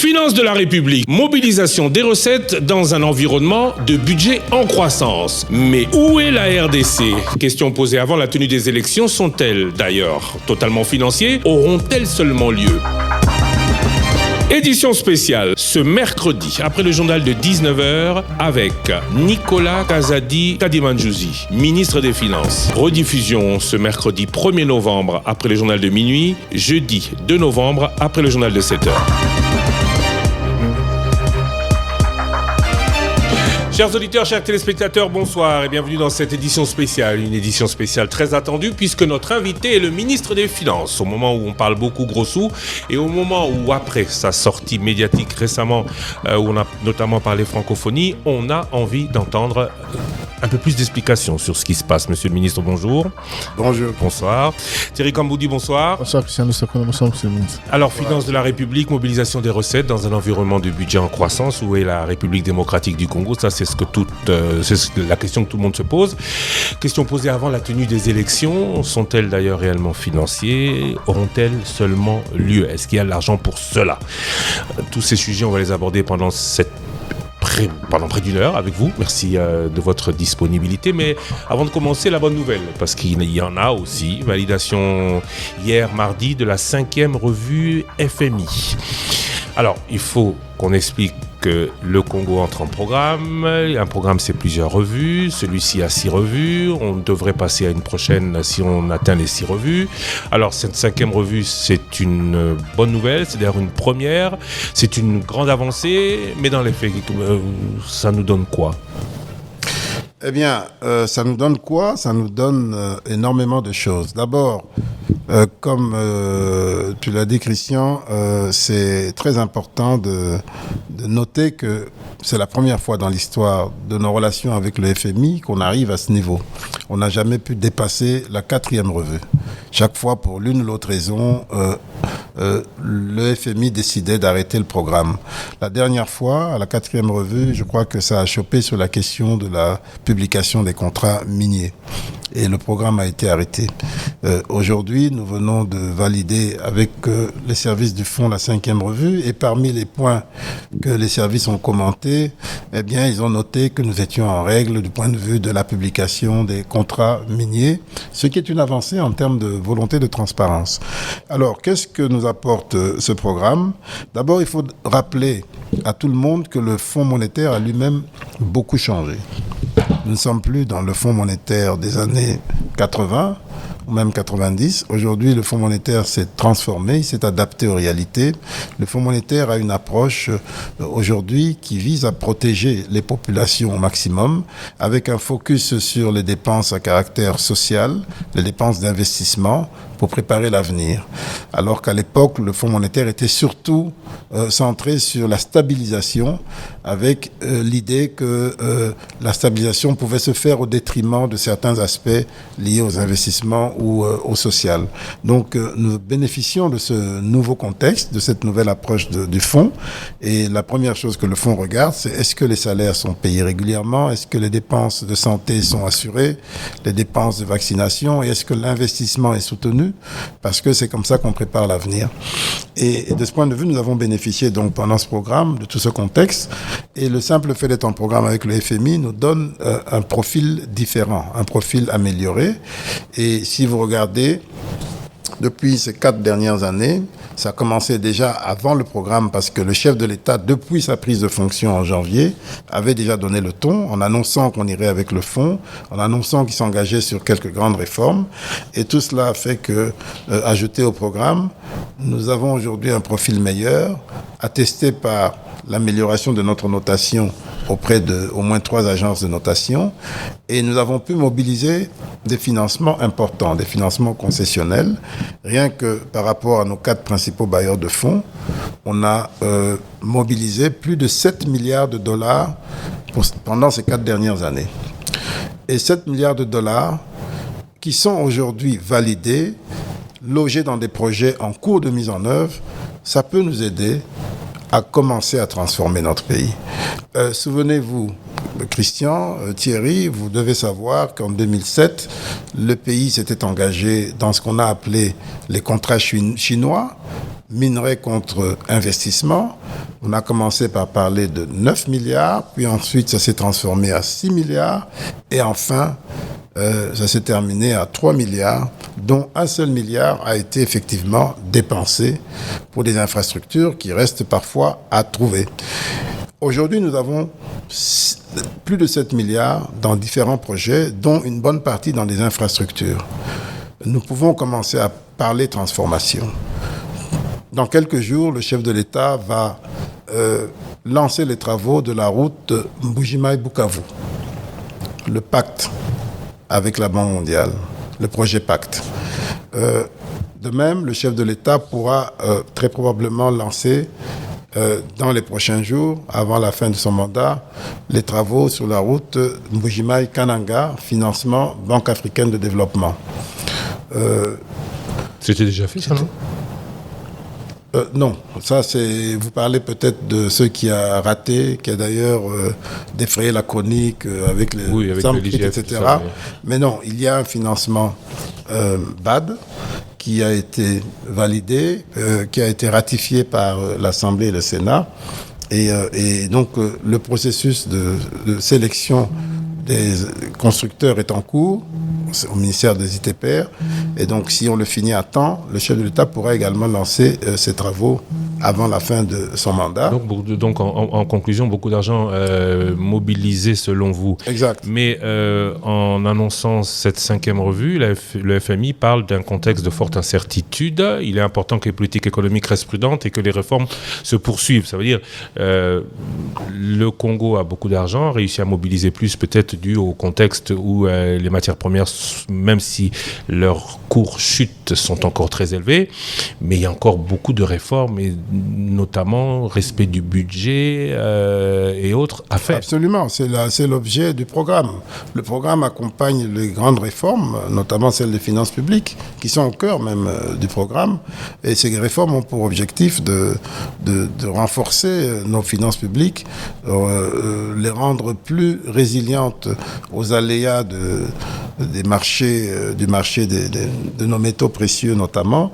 Finances de la République, mobilisation des recettes dans un environnement de budget en croissance. Mais où est la RDC? Question posée avant la tenue des élections, sont-elles d'ailleurs totalement financières? Auront-elles seulement lieu? Édition spéciale ce mercredi, après le journal de 19h, avec Nicolas Kazadi Kadimanjouzi, ministre des Finances. Rediffusion ce mercredi 1er novembre, après le journal de minuit, jeudi 2 novembre, après le journal de 7h. Chers auditeurs, chers téléspectateurs, bonsoir et bienvenue dans cette édition spéciale. Une édition spéciale très attendue puisque notre invité est le ministre des Finances. Au moment où on parle beaucoup gros sous et au moment où, après sa sortie médiatique récemment, où on a notamment parlé francophonie, on a envie d'entendre un peu plus d'explications sur ce qui se passe. Monsieur le ministre, bonjour. Bonjour. Bonsoir. Thierry Kamboudi, bonsoir. Bonsoir, Christian Lusaka, bonsoir, monsieur le ministre. Alors, Finances de la République, mobilisation des recettes dans un environnement de budget en croissance. Où est la République démocratique du Congo? Ça, c'est la question que tout le monde se pose. Question posée avant la tenue des élections. Sont-elles d'ailleurs réellement financières? Auront-elles seulement lieu? Est-ce qu'il y a de l'argent pour cela? Tous ces sujets, on va les aborder pendant près d'une heure avec vous. Merci de votre disponibilité. Mais avant de commencer, la bonne nouvelle, parce qu'il y en a aussi. Validation hier mardi de la 5e revue FMI. Alors, il faut qu'on explique que le Congo entre en programme. Un programme, c'est plusieurs revues. Celui-ci a 6 revues. On devrait passer à une prochaine si on atteint les 6 revues. Alors, cette 5e revue, c'est une bonne nouvelle. C'est d'ailleurs une première. C'est une grande avancée. Mais dans les faits, ça nous donne quoi ? Eh bien, ça nous donne quoi? Ça nous donne énormément de choses. D'abord, comme tu l'as dit, Christian, c'est très important de noter que c'est la première fois dans l'histoire de nos relations avec le FMI qu'on arrive à ce niveau. On n'a jamais pu dépasser la 4e revue. Chaque fois, pour l'une ou l'autre raison, le FMI décidait d'arrêter le programme. La dernière fois, à la 4e revue, je crois que ça a chopé sur la question de la publication des contrats miniers. Et le programme a été arrêté. Aujourd'hui, nous venons de valider avec les services du fonds la 5e revue. Et parmi les points que les services ont commentés, eh bien, ils ont noté que nous étions en règle du point de vue de la publication des contrats miniers, ce qui est une avancée en termes de volonté de transparence. Alors, qu'est-ce que nous apporte ce programme? D'abord, il faut rappeler à tout le monde que le Fonds monétaire a lui-même beaucoup changé. Nous ne sommes plus dans le Fonds monétaire des années 80 ou même 90. Aujourd'hui, le Fonds monétaire s'est transformé, il s'est adapté aux réalités. Le Fonds monétaire a une approche aujourd'hui qui vise à protéger les populations au maximum, avec un focus sur les dépenses à caractère social, les dépenses d'investissement pour préparer l'avenir. Alors qu'à l'époque, le Fonds monétaire était surtout centré sur la stabilisation, avec l'idée que la stabilisation pouvait se faire au détriment de certains aspects liés aux investissements ou au social. Donc nous bénéficions de ce nouveau contexte, de cette nouvelle approche du fonds. Et la première chose que le fonds regarde, c'est est-ce que les salaires sont payés régulièrement, est-ce que les dépenses de santé sont assurées, les dépenses de vaccination, et est-ce que l'investissement est soutenu, parce que c'est comme ça qu'on prépare l'avenir. Et de ce point de vue, nous avons bénéficié donc pendant ce programme de tout ce contexte. Et le simple fait d'être en programme avec le FMI nous donne un profil différent, un profil amélioré. Et si vous regardez, depuis ces 4 dernières années, ça a commencé déjà avant le programme parce que le chef de l'État, depuis sa prise de fonction en janvier, avait déjà donné le ton en annonçant qu'on irait avec le fonds, en annonçant qu'il s'engageait sur quelques grandes réformes. Et tout cela a fait que, ajouté au programme, nous avons aujourd'hui un profil meilleur, attesté par l'amélioration de notre notation auprès de au moins 3 agences de notation, et nous avons pu mobiliser des financements importants, des financements concessionnels. Rien que par rapport à nos 4 principaux bailleurs de fonds, on a mobilisé plus de 7 milliards de dollars pendant ces 4 dernières années. Et 7 milliards de dollars qui sont aujourd'hui validés, logés dans des projets en cours de mise en œuvre, ça peut nous aider à commencer à transformer notre pays. Souvenez-vous, Christian, Thierry, vous devez savoir qu'en 2007, le pays s'était engagé dans ce qu'on a appelé les contrats chinois, minerai contre investissement. On a commencé par parler de 9 milliards, puis ensuite ça s'est transformé à 6 milliards, et enfin ça s'est terminé à 3 milliards, dont un seul milliard a été effectivement dépensé pour des infrastructures qui restent parfois à trouver. Aujourd'hui, nous avons plus de 7 milliards dans différents projets, dont une bonne partie dans des infrastructures. Nous pouvons commencer à parler transformation. Dans quelques jours, le chef de l'État va lancer les travaux de la route Mbujimayi-Bukavu, le pacte avec la Banque mondiale, le projet Pacte. De même, le chef de l'État pourra très probablement lancer dans les prochains jours, avant la fin de son mandat, les travaux sur la route Mbujimayi-Kananga, financement Banque africaine de développement. C'était déjà fait, ça, non? Non, ça c'est. Vous parlez peut-être de ceux qui a raté, qui a d'ailleurs défrayé la chronique avec les armes, etc. Ça, oui. Mais non, il y a un financement BAD qui a été validé, qui a été ratifié par l'Assemblée et le Sénat, et donc le processus de sélection des constructeurs est en cours au ministère des ITPR, et donc si on le finit à temps, le chef de l'État pourra également lancer ses travaux avant la fin de son mandat. Donc en conclusion, beaucoup d'argent mobilisé selon vous. Exact. Mais en annonçant cette 5e revue, le FMI parle d'un contexte de forte incertitude. Il est important que les politiques économiques restent prudentes et que les réformes se poursuivent. Ça veut dire le Congo a beaucoup d'argent, réussi à mobiliser plus, peut-être dû au contexte où les matières premières, même si leurs cours chutent, sont encore très élevés. Mais il y a encore beaucoup de réformes, et notamment respect du budget et autres à faire. Absolument, c'est l'objet du programme. Le programme accompagne les grandes réformes, notamment celles des finances publiques, qui sont au cœur même du programme. Et ces réformes ont pour objectif de renforcer nos finances publiques, les rendre plus résilientes aux aléas du marché de nos métaux précieux notamment,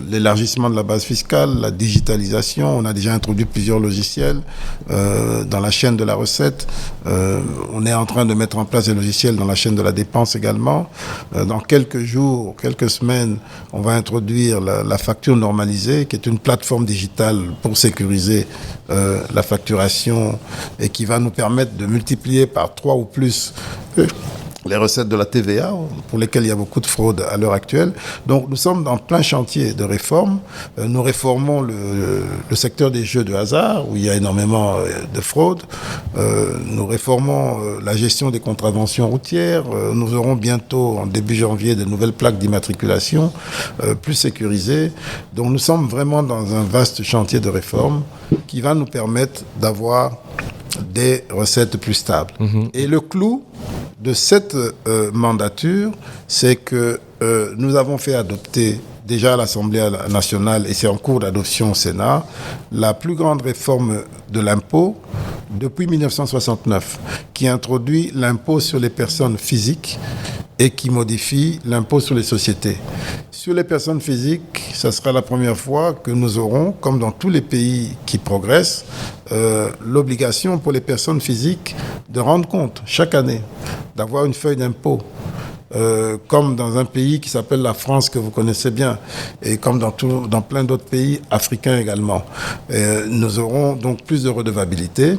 l'élargissement de la base fiscale, la digitalisation. On a déjà introduit plusieurs logiciels dans la chaîne de la recette. On est en train de mettre en place des logiciels dans la chaîne de la dépense également. Dans quelques jours, quelques semaines, on va introduire la facture normalisée, qui est une plateforme digitale pour sécuriser la facturation et qui va nous permettre de multiplier par 3 ou plus les recettes de la TVA, pour lesquelles il y a beaucoup de fraude à l'heure actuelle. Donc nous sommes dans plein chantier de réformes. Nous réformons le secteur des jeux de hasard, où il y a énormément de fraude. Nous réformons la gestion des contraventions routières. Nous aurons bientôt, en début janvier, de nouvelles plaques d'immatriculation plus sécurisées. Donc nous sommes vraiment dans un vaste chantier de réformes qui va nous permettre d'avoir des recettes plus stables. Et le clou de cette mandature, c'est que nous avons fait adopter déjà à l'Assemblée nationale, et c'est en cours d'adoption au Sénat, la plus grande réforme de l'impôt depuis 1969, qui introduit l'impôt sur les personnes physiques et qui modifie l'impôt sur les sociétés. Sur les personnes physiques, ça sera la première fois que nous aurons, comme dans tous les pays qui progressent, l'obligation pour les personnes physiques de rendre compte chaque année, d'avoir une feuille d'impôt. Comme dans un pays qui s'appelle la France, que vous connaissez bien, et comme dans plein d'autres pays africains également. Nous aurons donc plus de redevabilité,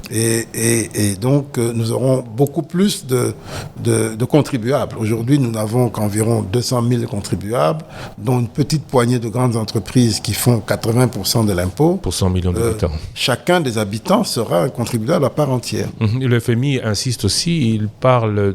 et donc nous aurons beaucoup plus de contribuables. Aujourd'hui, nous n'avons qu'environ 200 000 contribuables, dont une petite poignée de grandes entreprises qui font 80% de l'impôt. Pour 100 millions d'habitants. Chacun des habitants sera un contribuable à part entière. Le FMI insiste aussi, il parle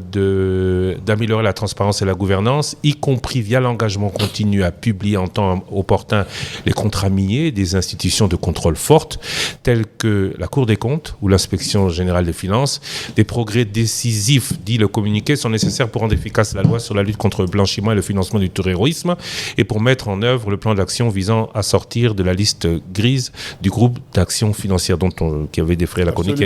d'améliorer la transparence et la gouvernance, y compris via l'engagement continu à publier en temps opportun les contrats miniers des institutions de contrôle fortes, telles que la Cour des comptes ou l'Inspection générale des finances. Des progrès décisifs, dit le communiqué, sont nécessaires pour rendre efficace la loi sur la lutte contre le blanchiment et le financement du terrorisme, et pour mettre en œuvre le plan d'action visant à sortir de la liste grise du groupe d'action financière qui avait défrayé la chronique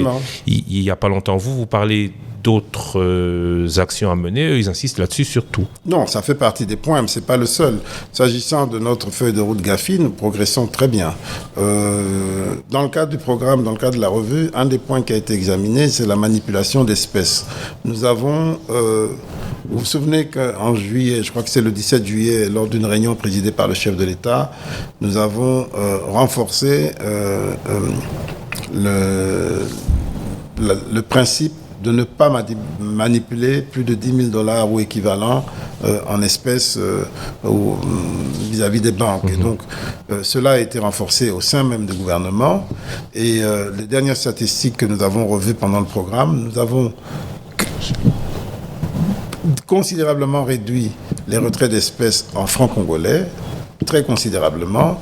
il n'y a pas longtemps. Vous parlez d'autres actions à mener. Eux, ils insistent là-dessus surtout. Non, ça fait partie des points, mais ce n'est pas le seul. S'agissant de notre feuille de route GAFI, nous progressons très bien. Dans le cadre du programme, dans le cadre de la revue, un des points qui a été examiné, c'est la manipulation d'espèces. Nous avons... vous vous souvenez qu'en juillet, je crois que c'est le 17 juillet, lors d'une réunion présidée par le chef de l'État, nous avons renforcé le principe de ne pas manipuler plus de 10 000 $ ou équivalent en espèces vis-à-vis des banques. Et donc, cela a été renforcé au sein même du gouvernement. Et les dernières statistiques que nous avons revues pendant le programme, nous avons considérablement réduit les retraits d'espèces en francs congolais, très considérablement,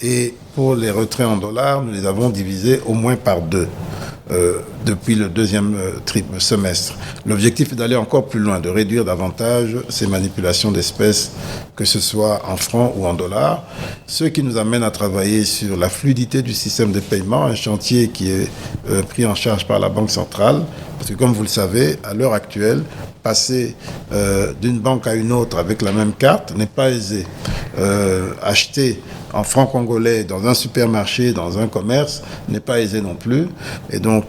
et pour les retraits en dollars, nous les avons divisés au moins par 2 depuis le deuxième semestre. L'objectif est d'aller encore plus loin, de réduire davantage ces manipulations d'espèces, que ce soit en francs ou en dollars, ce qui nous amène à travailler sur la fluidité du système de paiement, un chantier qui est pris en charge par la Banque centrale, parce que comme vous le savez, à l'heure actuelle, passer d'une banque à une autre avec la même carte n'est pas aisé. Acheter en francs congolais dans un supermarché, dans un commerce, n'est pas aisé non plus. Et donc,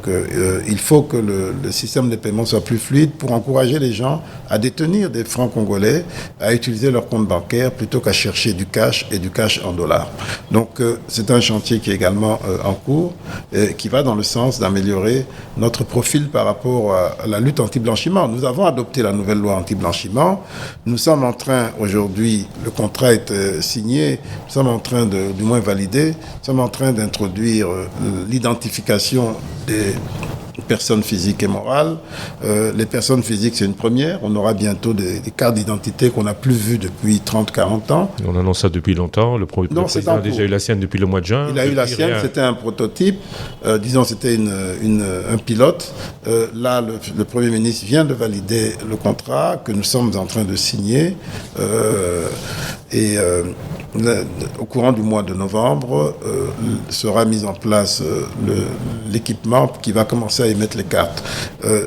il faut que le système de paiement soit plus fluide pour encourager les gens à détenir des francs congolais, à utiliser leur compte bancaire plutôt qu'à chercher du cash et du cash en dollars. Donc, c'est un chantier qui est également en cours, qui va dans le sens d'améliorer notre profil par rapport à la lutte anti-blanchiment. Nous avons adopté la nouvelle loi anti-blanchiment. Nous sommes en train, aujourd'hui, le contrat est signé, nous sommes en train du moins valider, nous sommes en train d'introduire l'identification des personnes physiques et morales. Les personnes physiques, c'est une première. On aura bientôt des cartes d'identité qu'on n'a plus vues depuis 30-40 ans. On annonce ça depuis longtemps. Le président a déjà eu la sienne depuis le mois de juin. Il a eu la sienne, c'était un prototype. Disons, c'était un pilote. Là, le Premier ministre vient de valider le contrat que nous sommes en train de signer. Au courant du mois de novembre, sera mis en place l'équipement qui va commencer à émettre les cartes.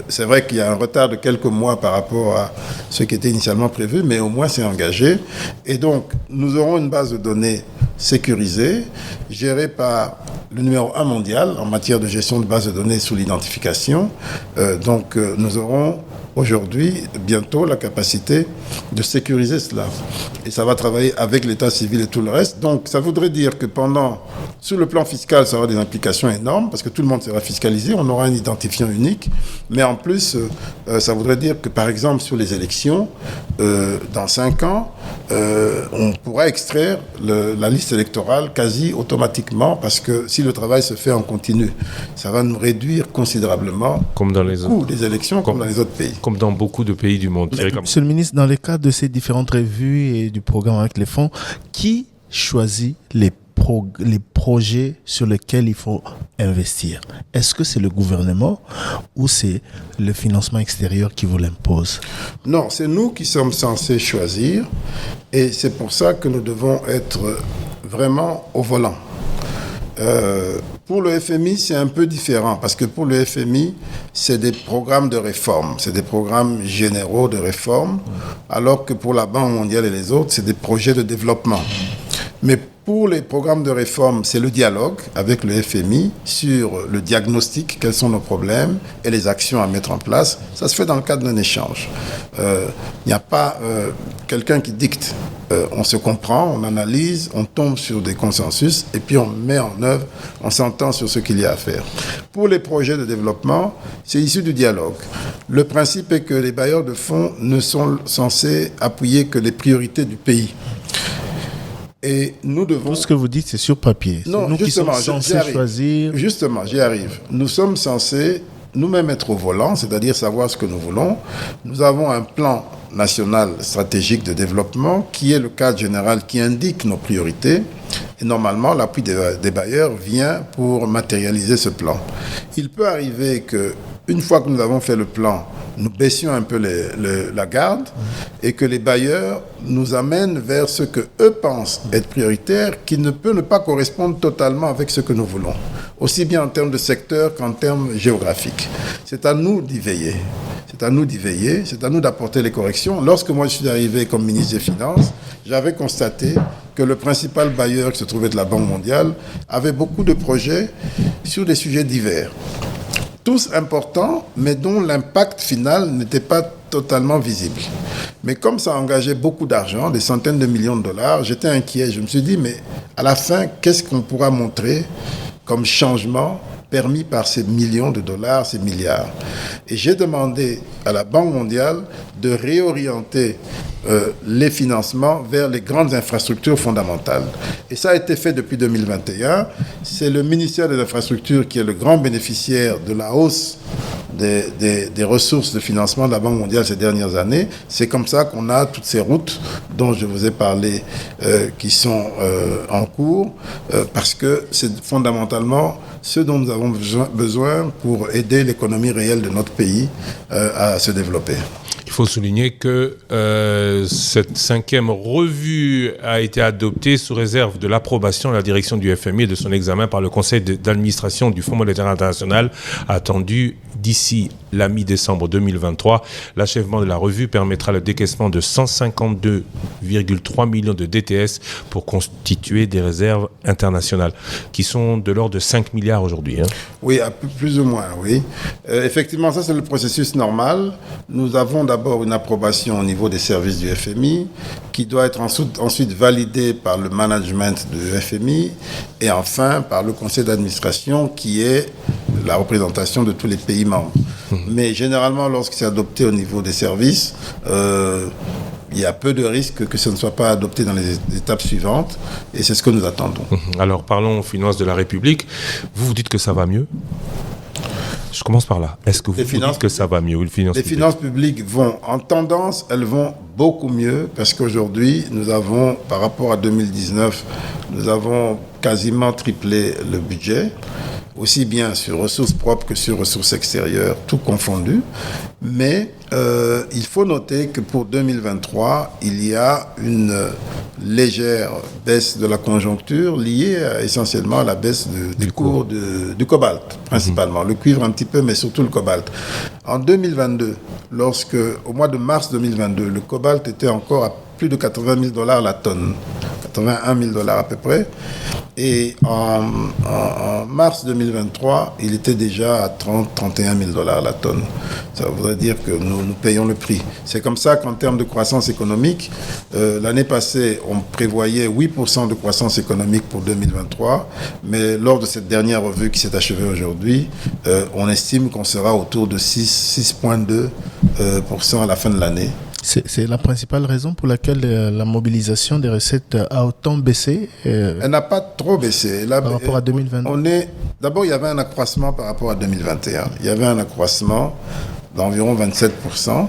C'est vrai qu'il y a un retard de quelques mois par rapport à ce qui était initialement prévu, mais au moins c'est engagé. Et donc, nous aurons une base de données sécurisée, gérée par le numéro 1 mondial en matière de gestion de base de données sous l'identification. Donc, nous aurons aujourd'hui, bientôt, la capacité de sécuriser cela. Et ça va travailler avec l'état civil et tout le reste. Donc, ça voudrait dire que sur le plan fiscal, ça aura des implications énormes, parce que tout le monde sera fiscalisé, on aura un identifiant unique. Mais en plus, ça voudrait dire que, par exemple, sur les élections, dans 5 ans, on pourra extraire la liste électorale quasi automatiquement, parce que si le travail se fait en continu, ça va nous réduire considérablement le coût des élections, comme dans les autres pays. Comme dans beaucoup de pays du monde. Monsieur le ministre, dans le cadre de ces différentes revues et du programme avec les fonds, qui choisit les projets sur lesquels il faut investir? Est-ce que c'est le gouvernement ou c'est le financement extérieur qui vous l'impose? Non, c'est nous qui sommes censés choisir, et c'est pour ça que nous devons être vraiment au volant. Pour le FMI, c'est un peu différent, parce que pour le FMI, c'est des programmes de réforme, c'est des programmes généraux de réforme, alors que pour la Banque mondiale et les autres, c'est des projets de développement. Mais pour les programmes de réforme, c'est le dialogue avec le FMI sur le diagnostic, quels sont nos problèmes et les actions à mettre en place. Ça se fait dans le cadre d'un échange. Il n'y a pas quelqu'un qui dicte. On se comprend, on analyse, on tombe sur des consensus et puis on met en œuvre, on s'entend sur ce qu'il y a à faire. Pour les projets de développement, c'est issu du dialogue. Le principe est que les bailleurs de fonds ne sont censés appuyer que les priorités du pays. Et nous devons... Tout ce que vous dites, c'est sur papier. Non, nous qui sommes censés choisir... Justement, j'y arrive. Nous sommes censés nous-mêmes être au volant, c'est-à-dire savoir ce que nous voulons. Nous avons un plan national stratégique de développement qui est le cadre général qui indique nos priorités. Et normalement, l'appui des bailleurs vient pour matérialiser ce plan. Il peut arriver qu'une fois que nous avons fait le plan, nous baissions un peu la garde et que les bailleurs nous amènent vers ce qu'eux pensent être prioritaire, qui ne peut ne pas correspondre totalement avec ce que nous voulons. aussi bien en termes de secteur qu'en termes géographiques. C'est à nous d'y veiller. C'est à nous d'y veiller, c'est à nous d'apporter les corrections. Lorsque moi je suis arrivé comme ministre des Finances, j'avais constaté que le principal bailleur qui se trouvait de la Banque mondiale avait beaucoup de projets sur des sujets divers. Tous importants, mais dont l'impact final n'était pas totalement visible. Mais comme ça engageait beaucoup d'argent, des centaines de millions de dollars, j'étais inquiet. Je me suis dit, mais à la fin, qu'est-ce qu'on pourra montrer comme changement permis par ces millions de dollars, ces milliards? Et j'ai demandé à la Banque mondiale de réorienter les financements vers les grandes infrastructures fondamentales. Et ça a été fait depuis 2021. C'est le ministère des Infrastructures qui est le grand bénéficiaire de la hausse des ressources de financement de la Banque mondiale ces dernières années. C'est comme ça qu'on a toutes ces routes dont je vous ai parlé qui sont en cours, parce que c'est fondamentalement ce dont nous avons besoin pour aider l'économie réelle de notre pays à se développer. Il faut souligner que cette 5e revue a été adoptée sous réserve de l'approbation de la direction du FMI et de son examen par le conseil d'administration du Fonds monétaire international, attendu d'ici la mi-décembre 2023. L'achèvement de la revue permettra le décaissement de 152,3 millions de DTS pour constituer des réserves internationales, qui sont de l'ordre de 5 milliards aujourd'hui. Oui, plus ou moins, oui. Effectivement, ça c'est le processus normal. Nous avons d'abord une approbation au niveau des services du FMI qui doit être ensuite validée par le management du FMI et enfin par le conseil d'administration qui est la représentation de tous les pays membres. Mais généralement, lorsque c'est adopté au niveau des services, il y a peu de risques que ce ne soit pas adopté dans les étapes suivantes et c'est ce que nous attendons. Alors parlons finances de la République. Vous dites que ça va mieux ? Je commence par là. Est-ce que vous dites que ça va mieux? Les finances publiques vont en tendance, elles vont beaucoup mieux parce qu'aujourd'hui, nous avons, par rapport à 2019, nous avons quasiment triplé le budget, aussi bien sur ressources propres que sur ressources extérieures, tout confondu. Mais il faut noter que pour 2023, il y a une légère baisse de la conjoncture liée essentiellement à la baisse du cours du cobalt, principalement. Le cuivre un petit peu, mais surtout le cobalt. En 2022, au mois de mars 2022, le cobalt était encore à plus de 80 000 dollars la tonne, 81 000 dollars à peu près. Et en mars 2023, il était déjà à 31 000 dollars la tonne. Ça voudrait dire que nous payons le prix. C'est comme ça qu'en termes de croissance économique, l'année passée, on prévoyait 8% de croissance économique pour 2023, mais lors de cette dernière revue qui s'est achevée aujourd'hui, on estime qu'on sera autour de 6,2% à la fin de l'année. C'est la principale raison pour laquelle la mobilisation des recettes a autant baissé Elle n'a pas trop baissé. Par rapport à 2022. D'abord, il y avait un accroissement par rapport à 2021. Il y avait un accroissement d'environ 27%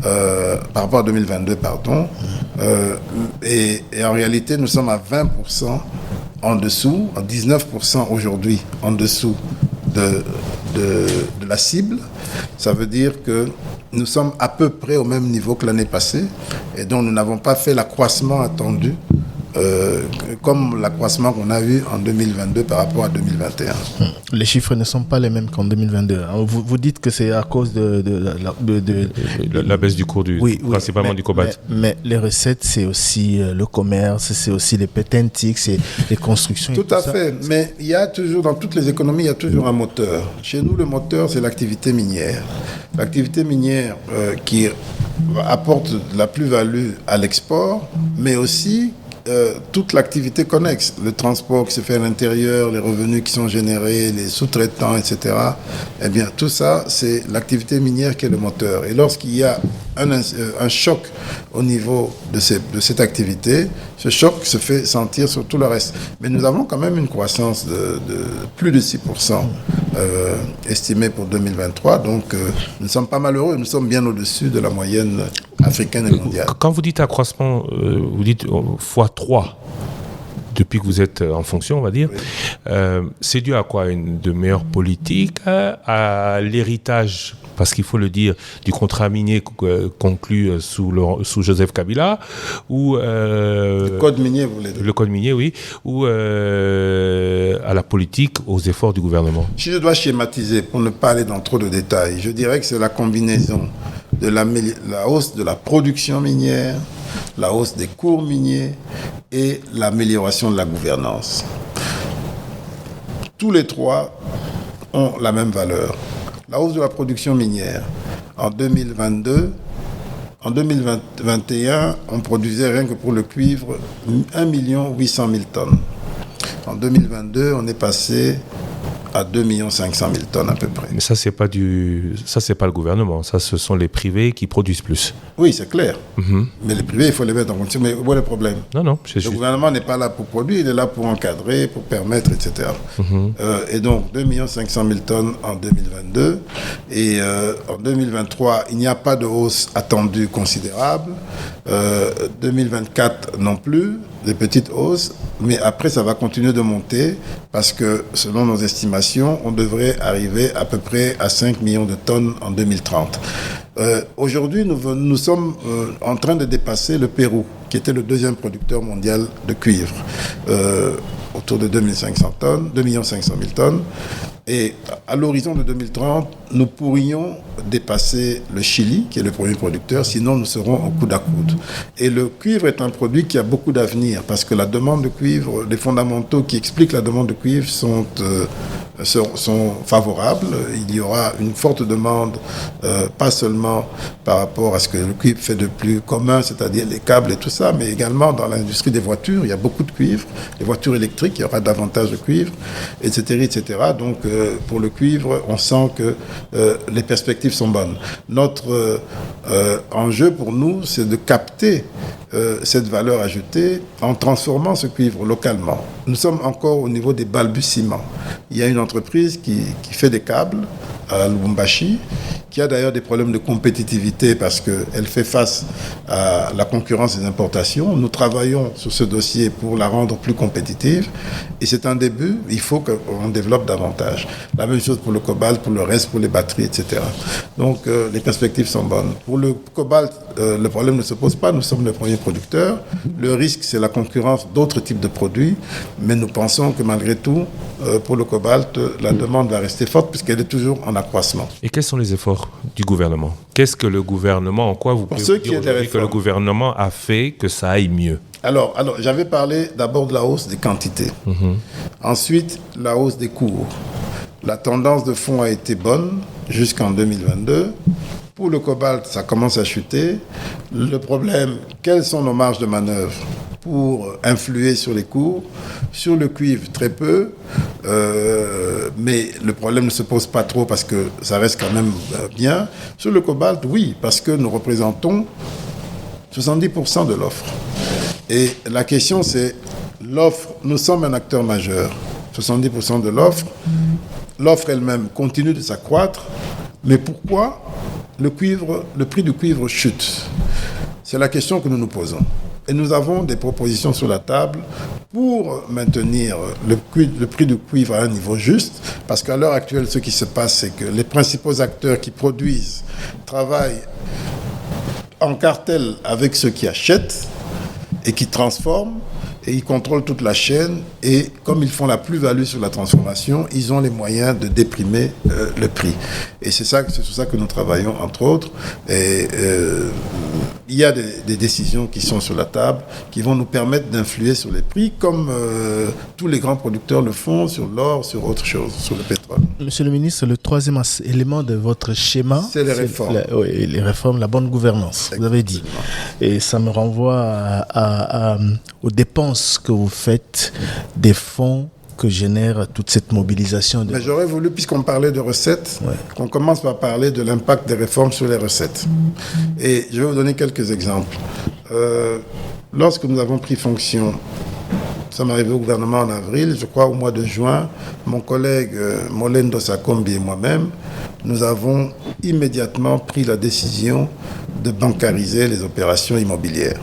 par rapport à 2022, pardon. Et en réalité, nous sommes à 20% en dessous, à 19% aujourd'hui en dessous de la cible. Ça veut dire que nous sommes à peu près au même niveau que l'année passée et donc nous n'avons pas fait l'accroissement attendu comme l'accroissement qu'on a eu en 2022 par rapport à 2021. Les chiffres ne sont pas les mêmes qu'en 2022. Vous dites que c'est à cause de la baisse du cours principalement du cobalt. Mais les recettes, c'est aussi le commerce, c'est aussi les patentiques, c'est les constructions. Tout à fait. Mais il y a toujours, dans toutes les économies, il y a toujours un moteur. Chez nous, le moteur, c'est l'activité minière. L'activité minière qui apporte de la plus-value à l'export, mais aussi toute l'activité connexe, le transport qui se fait à l'intérieur, les revenus qui sont générés, les sous-traitants, etc. Eh bien, tout ça, c'est l'activité minière qui est le moteur. Et lorsqu'il y a un choc au niveau de cette activité, ce choc se fait sentir sur tout le reste. Mais nous avons quand même une croissance de plus de 6% estimée pour 2023. Donc, nous ne sommes pas malheureux. Nous sommes bien au-dessus de la moyenne africaine et mondiale. Quand vous dites accroissement, vous dites x3 depuis que vous êtes en fonction, on va dire. Oui. C'est dû à quoi? De meilleures politiques, à l'héritage, parce qu'il faut le dire, du contrat minier conclu sous Joseph Kabila, ou... le code minier, vous voulez dire? Le code minier, oui. Ou à la politique, aux efforts du gouvernement? Si je dois schématiser, pour ne pas aller dans trop de détails, je dirais que c'est la combinaison de la hausse de la production minière, la hausse des cours miniers et l'amélioration de la gouvernance. Tous les trois ont la même valeur. La hausse de la production minière, en 2022, en 2021, on produisait rien que pour le cuivre 1 800 000 tonnes. En 2022, on est passé à 2 500 000 tonnes à peu près. Mais ça, c'est pas le gouvernement. Ça, ce sont les privés qui produisent plus. Oui, c'est clair. Mais les privés, il faut les mettre en condition. Mais où est le problème? Non, le gouvernement n'est pas là pour produire, il est là pour encadrer, pour permettre, etc. Et donc, 2 500 000 tonnes en 2022. Et en 2023, il n'y a pas de hausse attendue considérable. 2024 non plus, des petites hausses. Mais après, ça va continuer de monter parce que, selon nos estimations, on devrait arriver à peu près à 5 millions de tonnes en 2030. Aujourd'hui, nous sommes en train de dépasser le Pérou, qui était le deuxième producteur mondial de cuivre, autour de 2 500 000 tonnes. Et à l'horizon de 2030, nous pourrions dépasser le Chili, qui est le premier producteur, sinon nous serons au coude à coude. Et le cuivre est un produit qui a beaucoup d'avenir, parce que la demande de cuivre, les fondamentaux qui expliquent la demande de cuivre sont favorables. Il y aura une forte demande, pas seulement par rapport à ce que le cuivre fait de plus commun, c'est-à-dire les câbles et tout ça, mais également dans l'industrie des voitures, il y a beaucoup de cuivre. Les voitures électriques, il y aura davantage de cuivre, etc., etc. Donc, pour le cuivre, on sent que les perspectives sont bonnes. Notre enjeu pour nous, c'est de capter cette valeur ajoutée en transformant ce cuivre localement. Nous sommes encore au niveau des balbutiements. Il y a une entreprise qui fait des câbles à Lubumbashi, qui a d'ailleurs des problèmes de compétitivité parce qu'elle fait face à la concurrence des importations. Nous travaillons sur ce dossier pour la rendre plus compétitive et c'est un début, il faut qu'on développe davantage. La même chose pour le cobalt, pour le reste, pour les batteries, etc. Donc les perspectives sont bonnes. Pour le cobalt, le problème ne se pose pas, nous sommes le premier producteur. Le risque, c'est la concurrence d'autres types de produits, mais nous pensons que malgré tout, pour le cobalt, la demande va rester forte puisqu'elle est toujours en accroissement. Et quels sont les efforts du gouvernement? Qu'est-ce que le gouvernement, en quoi vous pouvez dire aujourd'hui que le gouvernement a fait que ça aille mieux? Alors, j'avais parlé d'abord de la hausse des quantités. Ensuite, la hausse des cours. La tendance de fond a été bonne jusqu'en 2022. Pour le cobalt, ça commence à chuter. Le problème, quelles sont nos marges de manœuvre pour influer sur les cours? Sur le cuivre, très peu. Mais le problème ne se pose pas trop parce que ça reste quand même bien. Sur le cobalt, oui, parce que nous représentons 70% de l'offre. Et la question, c'est l'offre. Nous sommes un acteur majeur. 70% de l'offre. L'offre elle-même continue de s'accroître. Mais pourquoi le prix du cuivre chute? C'est la question que nous nous posons. Et nous avons des propositions sur la table pour maintenir le prix du cuivre à un niveau juste, parce qu'à l'heure actuelle, ce qui se passe, c'est que les principaux acteurs qui produisent travaillent en cartel avec ceux qui achètent et qui transforment, et ils contrôlent toute la chaîne, et comme ils font la plus-value sur la transformation, ils ont les moyens de déprimer le prix. Et c'est sur ça que nous travaillons, entre autres. Et il y a des décisions qui sont sur la table, qui vont nous permettre d'influer sur les prix, comme tous les grands producteurs le font, sur l'or, sur autre chose, sur le pétrole. Monsieur le ministre, le troisième élément de votre schéma, c'est les réformes. Oui, les réformes, la bonne gouvernance, vous avez dit. Et ça me renvoie aux dépenses que vous faites des fonds que génère toute cette mobilisation. Mais j'aurais voulu, puisqu'on parlait de recettes, qu'on commence par parler de l'impact des réformes sur les recettes. Et je vais vous donner quelques exemples. Lorsque nous avons pris fonction, nous sommes arrivés au gouvernement en avril, je crois au mois de juin, mon collègue Molendo Sakombi et moi-même, nous avons immédiatement pris la décision de bancariser les opérations immobilières.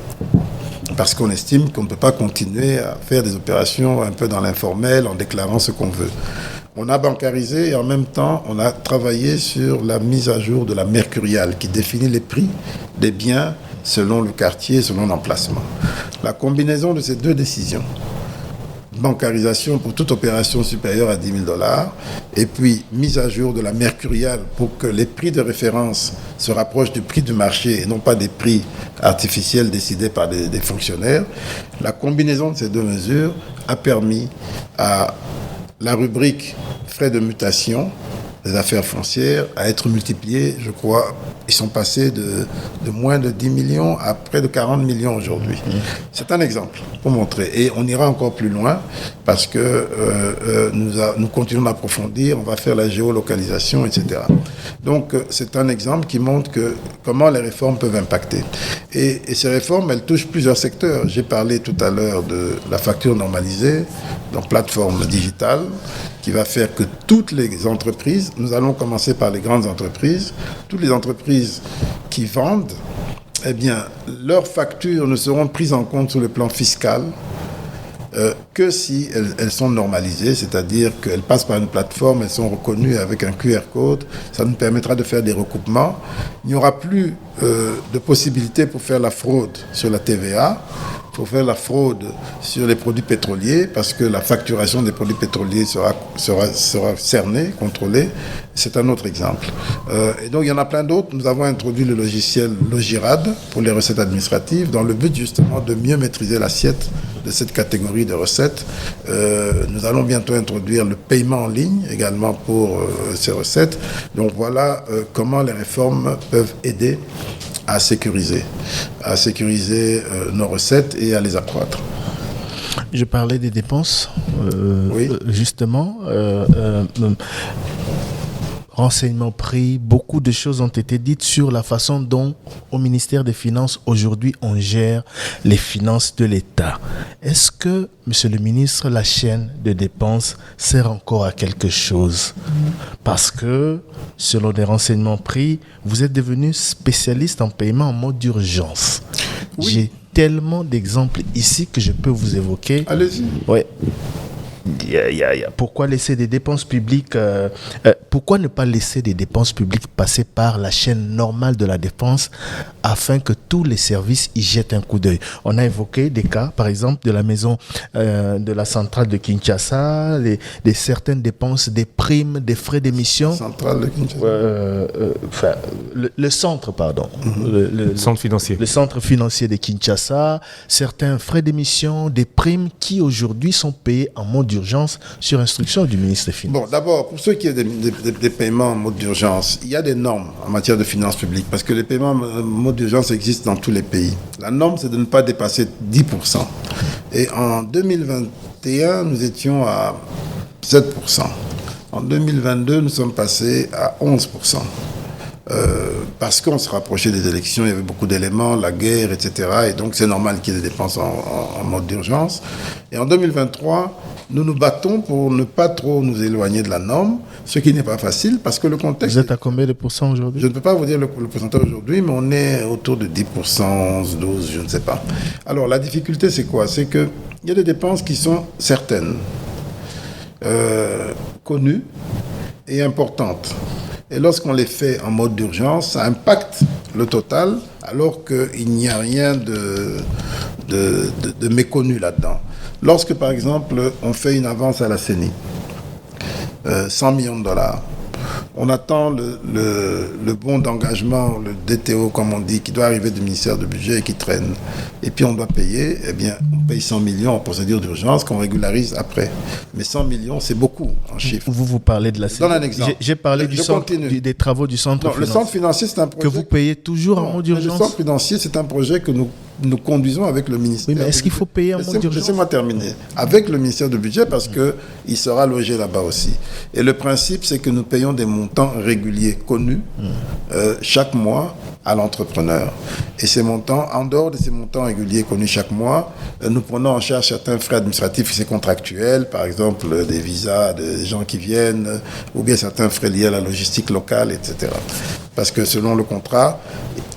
Parce qu'on estime qu'on ne peut pas continuer à faire des opérations un peu dans l'informel en déclarant ce qu'on veut. On a bancarisé et en même temps, on a travaillé sur la mise à jour de la mercuriale qui définit les prix des biens selon le quartier, selon l'emplacement. La combinaison de ces deux décisions bancarisation pour toute opération supérieure à 10 000 $, et puis mise à jour de la mercuriale pour que les prix de référence se rapprochent du prix du marché et non pas des prix artificiels décidés par des fonctionnaires. La combinaison de ces deux mesures a permis à la rubrique frais de mutation des affaires foncières à être multipliés, je crois, ils sont passés de moins de 10 millions à près de 40 millions aujourd'hui. C'est un exemple pour montrer. Et on ira encore plus loin parce que nous continuons d'approfondir, on va faire la géolocalisation, etc. Donc, c'est un exemple qui montre comment les réformes peuvent impacter. Et ces réformes, elles touchent plusieurs secteurs. J'ai parlé tout à l'heure de la facture normalisée, donc plateforme digitale, qui va faire que toutes les entreprises, nous allons commencer par les grandes entreprises, toutes les entreprises qui vendent, eh bien, leurs factures ne seront prises en compte sur le plan fiscal que si elles sont normalisées, c'est-à-dire qu'elles passent par une plateforme, elles sont reconnues avec un QR code, ça nous permettra de faire des recoupements. Il n'y aura plus de possibilité pour faire la fraude sur la TVA, pour faire la fraude sur les produits pétroliers, parce que la facturation des produits pétroliers sera cernée, contrôlée. C'est un autre exemple. Et donc, il y en a plein d'autres. Nous avons introduit le logiciel Logirad pour les recettes administratives, dans le but justement de mieux maîtriser l'assiette de cette catégorie de recettes. Nous allons bientôt introduire le paiement en ligne également pour ces recettes. Donc, voilà comment les réformes peuvent aider à sécuriser nos recettes et à les accroître. Je parlais des dépenses, oui. Justement. Renseignements pris, beaucoup de choses ont été dites sur la façon dont, au ministère des Finances, aujourd'hui, on gère les finances de l'État. Est-ce que, monsieur le ministre, la chaîne de dépenses sert encore à quelque chose? Parce que, selon des renseignements pris, vous êtes devenu spécialiste en paiement en mode d'urgence. Oui. J'ai tellement d'exemples ici que je peux vous évoquer. Allez-y. Ouais. Pourquoi laisser des dépenses publiques pourquoi ne pas laisser des dépenses publiques passer par la chaîne normale de la dépense afin que tous les services y jettent un coup d'œil? On a évoqué des cas, par exemple, de la maison de la centrale de Kinshasa, des certaines dépenses, des primes, des frais d'émission. Centrale de Kinshasa. Le centre, pardon. Le centre financier. Le centre financier de Kinshasa, certains frais d'émission, des primes qui aujourd'hui sont payés en mode d'urgence sur instruction du ministre des Finances. Bon, d'abord, pour ceux qui ont des paiements en mode d'urgence, il y a des normes en matière de finances publiques parce que les paiements en mode d'urgence existent dans tous les pays. La norme, c'est de ne pas dépasser 10%. Et en 2021, nous étions à 7%. En 2022, nous sommes passés à 11%. Parce qu'on se rapprochait des élections, il y avait beaucoup d'éléments, la guerre, etc. Et donc, c'est normal qu'il y ait des dépenses en mode d'urgence. Et en 2023, nous nous battons pour ne pas trop nous éloigner de la norme, ce qui n'est pas facile parce que le contexte... Vous êtes à combien de pourcents aujourd'hui? Je ne peux pas vous dire le pourcentage aujourd'hui, mais on est autour de 10%, 11, 12, je ne sais pas. Alors, la difficulté, c'est quoi? C'est qu'il y a des dépenses qui sont certaines, connues et importantes. Et lorsqu'on les fait en mode d'urgence, ça impacte le total, alors qu'il n'y a rien de méconnu là-dedans. Lorsque, par exemple, on fait une avance à la CENI, 100 millions de dollars, on attend le bon d'engagement, le DTO, comme on dit, qui doit arriver du ministère du Budget et qui traîne. Et puis on doit payer, eh bien, on paye 100 millions en procédure d'urgence qu'on régularise après. Mais 100 millions, c'est beaucoup en chiffres. Vous parlez de la CENI. Je donne un exemple. J'ai parlé des travaux du centre financier. Le centre financier, c'est un projet... Que vous payez toujours en mode d'urgence. Le centre financier, c'est un projet que nous conduisons avec le ministère. Oui, mais est-ce qu'il faut payer en mode d'urgence? Laissez-moi terminer. Avec le ministère du Budget, parce qu'il sera logé là-bas aussi. Et le principe, c'est que nous payons des montants réguliers, connus, chaque mois à l'entrepreneur. Et ces montants, en dehors de ces montants réguliers connus chaque mois, nous prenons en charge certains frais administratifs et contractuels, par exemple des visas des gens qui viennent, ou bien certains frais liés à la logistique locale, etc. Parce que selon le contrat,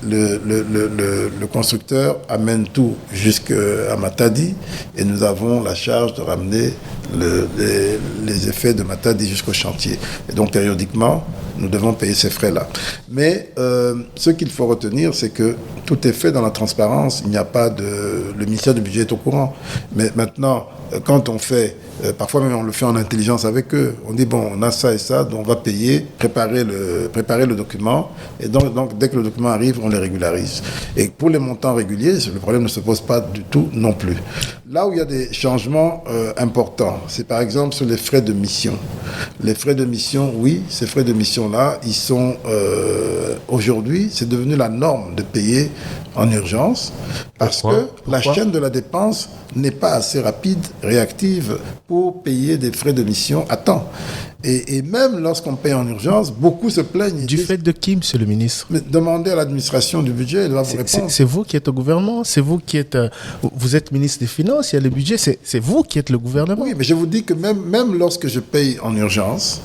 le constructeur amène tout jusqu'à Matadi et nous avons la charge de ramener les effets de Matadi jusqu'au chantier. Et donc périodiquement, nous devons payer ces frais-là. Mais ce qu'il faut retenir, c'est que tout est fait dans la transparence. Il n'y a pas de... Le ministère du Budget est au courant. Mais maintenant, quand on fait, parfois même on le fait en intelligence avec eux, on dit bon, on a ça et ça, donc on va payer, préparer le document, et donc dès que le document arrive, on les régularise. Et pour les montants réguliers, le problème ne se pose pas du tout non plus. Là où il y a des changements importants, c'est par exemple sur les frais de mission. Les frais de mission, oui, ces frais de mission-là, ils sont aujourd'hui, c'est devenu la norme de payer en urgence parce que la chaîne de la dépense n'est pas assez rapide, réactive pour payer des frais de mission à temps. Et même lorsqu'on paye en urgence, beaucoup se plaignent. Du fait de qui, monsieur le ministre? Mais demandez à l'administration du budget, elle va vous répondre. C'est vous qui êtes au gouvernement, c'est vous qui êtes... vous êtes ministre des Finances, il y a le budget, c'est vous qui êtes le gouvernement. Oui, mais je vous dis que même lorsque je paye en urgence,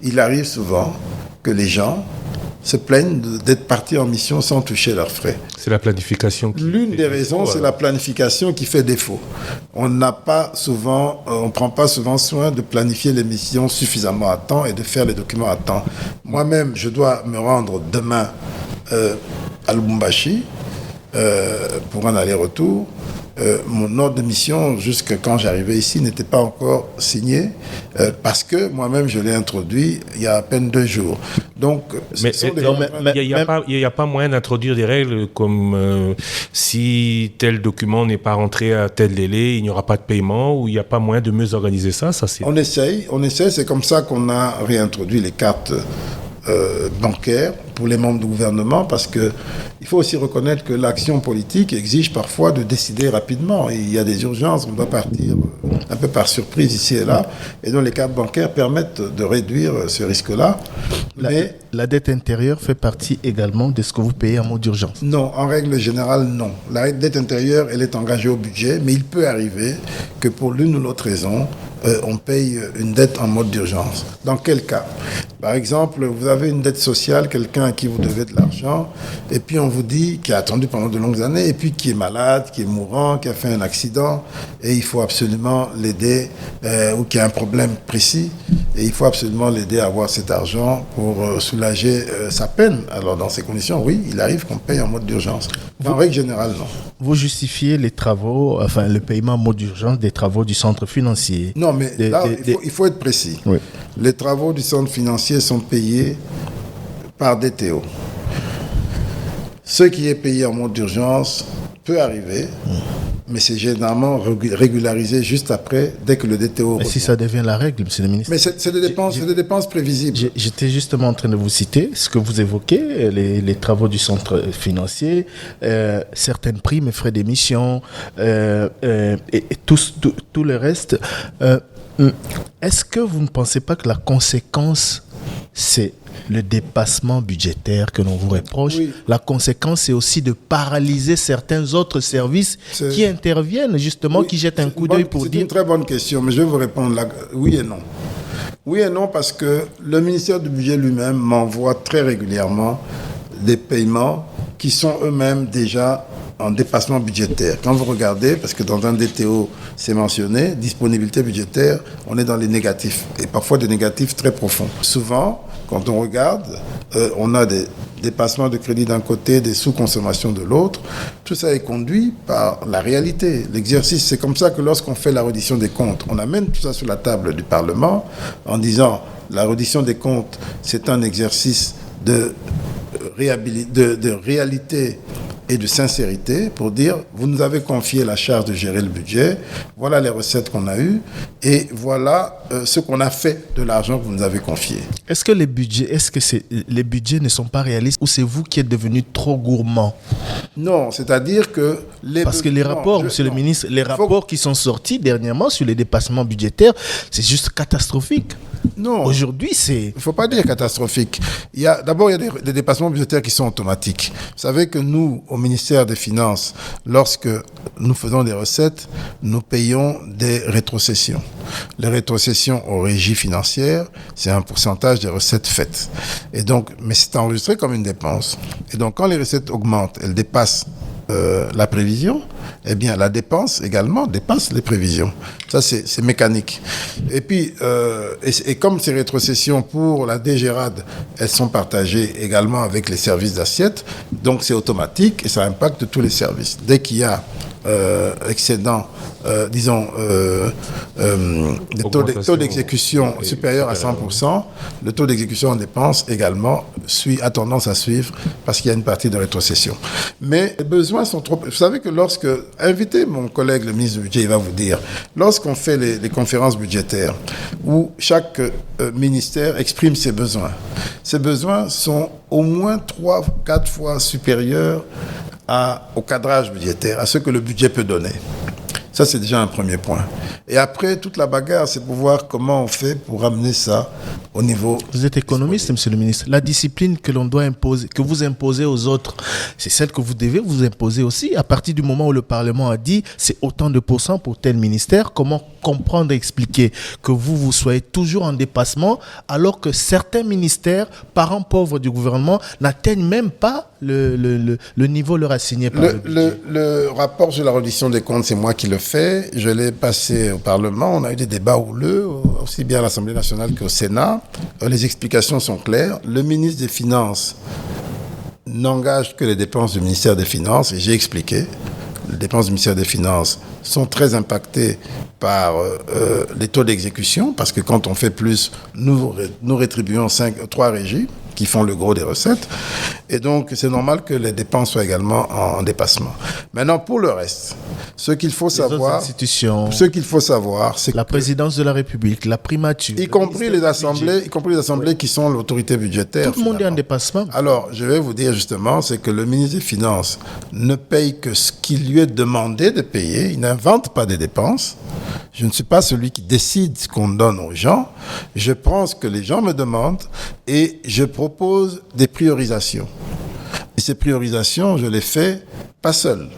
il arrive souvent que les gens se plaignent d'être partis en mission sans toucher leurs frais. C'est la planification qui L'une des raisons, c'est la planification qui fait défaut. On ne prend pas souvent soin de planifier les missions suffisamment à temps et de faire les documents à temps. Moi-même, je dois me rendre demain à Lubumbashi pour un aller-retour. Mon ordre de mission, jusqu'à quand j'arrivais ici, n'était pas encore signé parce que moi-même, je l'ai introduit il y a à peine 2 jours. Donc, il n'y a pas moyen d'introduire des règles comme si tel document n'est pas rentré à tel délai, il n'y aura pas de paiement, ou il n'y a pas moyen de mieux organiser ça, On essaye, c'est comme ça qu'on a réintroduit les cartes bancaires pour les membres du gouvernement, parce que il faut aussi reconnaître que l'action politique exige parfois de décider rapidement. Et il y a des urgences, on doit partir un peu par surprise ici et là, et donc les cartes bancaires permettent de réduire ce risque-là. Mais la dette intérieure fait partie également de ce que vous payez en mode d'urgence? Non, en règle générale, non. La dette intérieure, elle est engagée au budget, mais il peut arriver que pour l'une ou l'autre raison, on paye une dette en mode d'urgence. Dans quel cas? Par exemple, vous avez une dette sociale, quelqu'un à qui vous devez de l'argent, et puis on vous dit, qui a attendu pendant de longues années, et puis qui est malade, qui est mourant, qui a fait un accident, et il faut absolument l'aider, ou qui a un problème précis, et il faut absolument l'aider à avoir cet argent pour soulager sa peine. Alors dans ces conditions, oui, il arrive qu'on paye en mode d'urgence. En règle générale, non. Vous justifiez les travaux, enfin le paiement en mode d'urgence des travaux du centre financier? Non, mais il faut être précis. Oui. Les travaux du centre financier sont payés par DTO. Ce qui est payé en mode d'urgence peut arriver, mais c'est généralement régularisé juste après, dès que le DTO... Mais si ça devient la règle, monsieur le ministre... Mais c'est des dépenses prévisibles. J'étais justement en train de vous citer ce que vous évoquez, les travaux du centre financier, certaines primes et frais d'émission, et tout le reste. Est-ce que vous ne pensez pas que la conséquence, c'est le dépassement budgétaire que l'on vous reproche? Oui. La conséquence, c'est aussi de paralyser certains autres services qui interviennent, justement, qui jettent un coup d'œil pour dire... C'est une très bonne question, mais je vais vous répondre là, oui et non. Oui et non, parce que le ministère du Budget lui-même m'envoie très régulièrement des paiements qui sont eux-mêmes déjà en dépassement budgétaire. Quand vous regardez, parce que dans un DTO, c'est mentionné, disponibilité budgétaire, on est dans les négatifs, et parfois des négatifs très profonds. Souvent, quand on regarde, on a des dépassements de crédit d'un côté, des sous-consommations de l'autre. Tout ça est conduit par la réalité, l'exercice. C'est comme ça que lorsqu'on fait la reddition des comptes, on amène tout ça sur la table du Parlement en disant la reddition des comptes, c'est un exercice de réalité et de sincérité pour dire, vous nous avez confié la charge de gérer le budget, voilà les recettes qu'on a eues et voilà ce qu'on a fait de l'argent que vous nous avez confié. Est-ce que les budgets ne sont pas réalistes ou c'est vous qui êtes devenu trop gourmand? Non, c'est-à-dire que... Parce que les rapports, monsieur le ministre, les rapports qui sont sortis dernièrement sur les dépassements budgétaires, c'est juste catastrophique. Non. Aujourd'hui, c'est... Il ne faut pas dire catastrophique. D'abord, il y a des dépassements budgétaires qui sont automatiques. Vous savez que nous, au ministère des Finances, lorsque nous faisons des recettes, nous payons des rétrocessions. Les rétrocessions aux régies financières, c'est un pourcentage des recettes faites. Et donc, mais c'est enregistré comme une dépense. Et donc, quand les recettes augmentent, elles dépassent la prévision, eh bien la dépense également dépasse les prévisions. Ça, c'est mécanique. Et puis, et comme ces rétrocessions pour la DGRAD, elles sont partagées également avec les services d'assiette, donc c'est automatique et ça impacte tous les services. Dès qu'il y a excédant, des taux d'exécution supérieurs à 100%, le taux d'exécution en dépenses également a tendance à suivre parce qu'il y a une partie de rétrocession. Mais les besoins sont trop... Vous savez que invitez mon collègue le ministre du Budget, il va vous dire, lorsqu'on fait les conférences budgétaires où chaque ministère exprime ses besoins sont au moins 3-4 fois supérieurs au cadrage budgétaire, à ce que le budget peut donner. Ça, c'est déjà un premier point. Et après, toute la bagarre, c'est pour voir comment on fait pour amener ça au niveau... Vous êtes économiste, monsieur le ministre. La discipline que l'on doit imposer, que vous imposez aux autres, c'est celle que vous devez vous imposer aussi. À partir du moment où le Parlement a dit c'est autant de pourcents pour tel ministère, comment comprendre et expliquer que vous soyez toujours en dépassement alors que certains ministères, parents pauvres du gouvernement, n'atteignent même pas le niveau leur assigné par le rapport sur la reddition des comptes, c'est moi qui le fais. Je l'ai passé au Parlement. On a eu des débats houleux, aussi bien à l'Assemblée nationale qu'au Sénat. Les explications sont claires. Le ministre des Finances n'engage que les dépenses du ministère des Finances, et j'ai expliqué. Les dépenses du ministère des Finances sont très impactées par les taux d'exécution, parce que quand on fait plus, nous rétribuons 3 régies qui font le gros des recettes. Et donc, c'est normal que les dépenses soient également en dépassement. Maintenant, pour le reste, ce qu'il faut savoir, c'est la présidence de la République, la primature, y compris les assemblées qui sont l'autorité budgétaire. Tout le monde est en dépassement. Alors, je vais vous dire justement, c'est que le ministre des Finances ne paye que ce qui lui est demandé de payer. Il n'invente pas des dépenses. Je ne suis pas celui qui décide ce qu'on donne aux gens. Je prends ce que les gens me demandent et je propose des priorisations. Et ces priorisations, je les fais pas seul,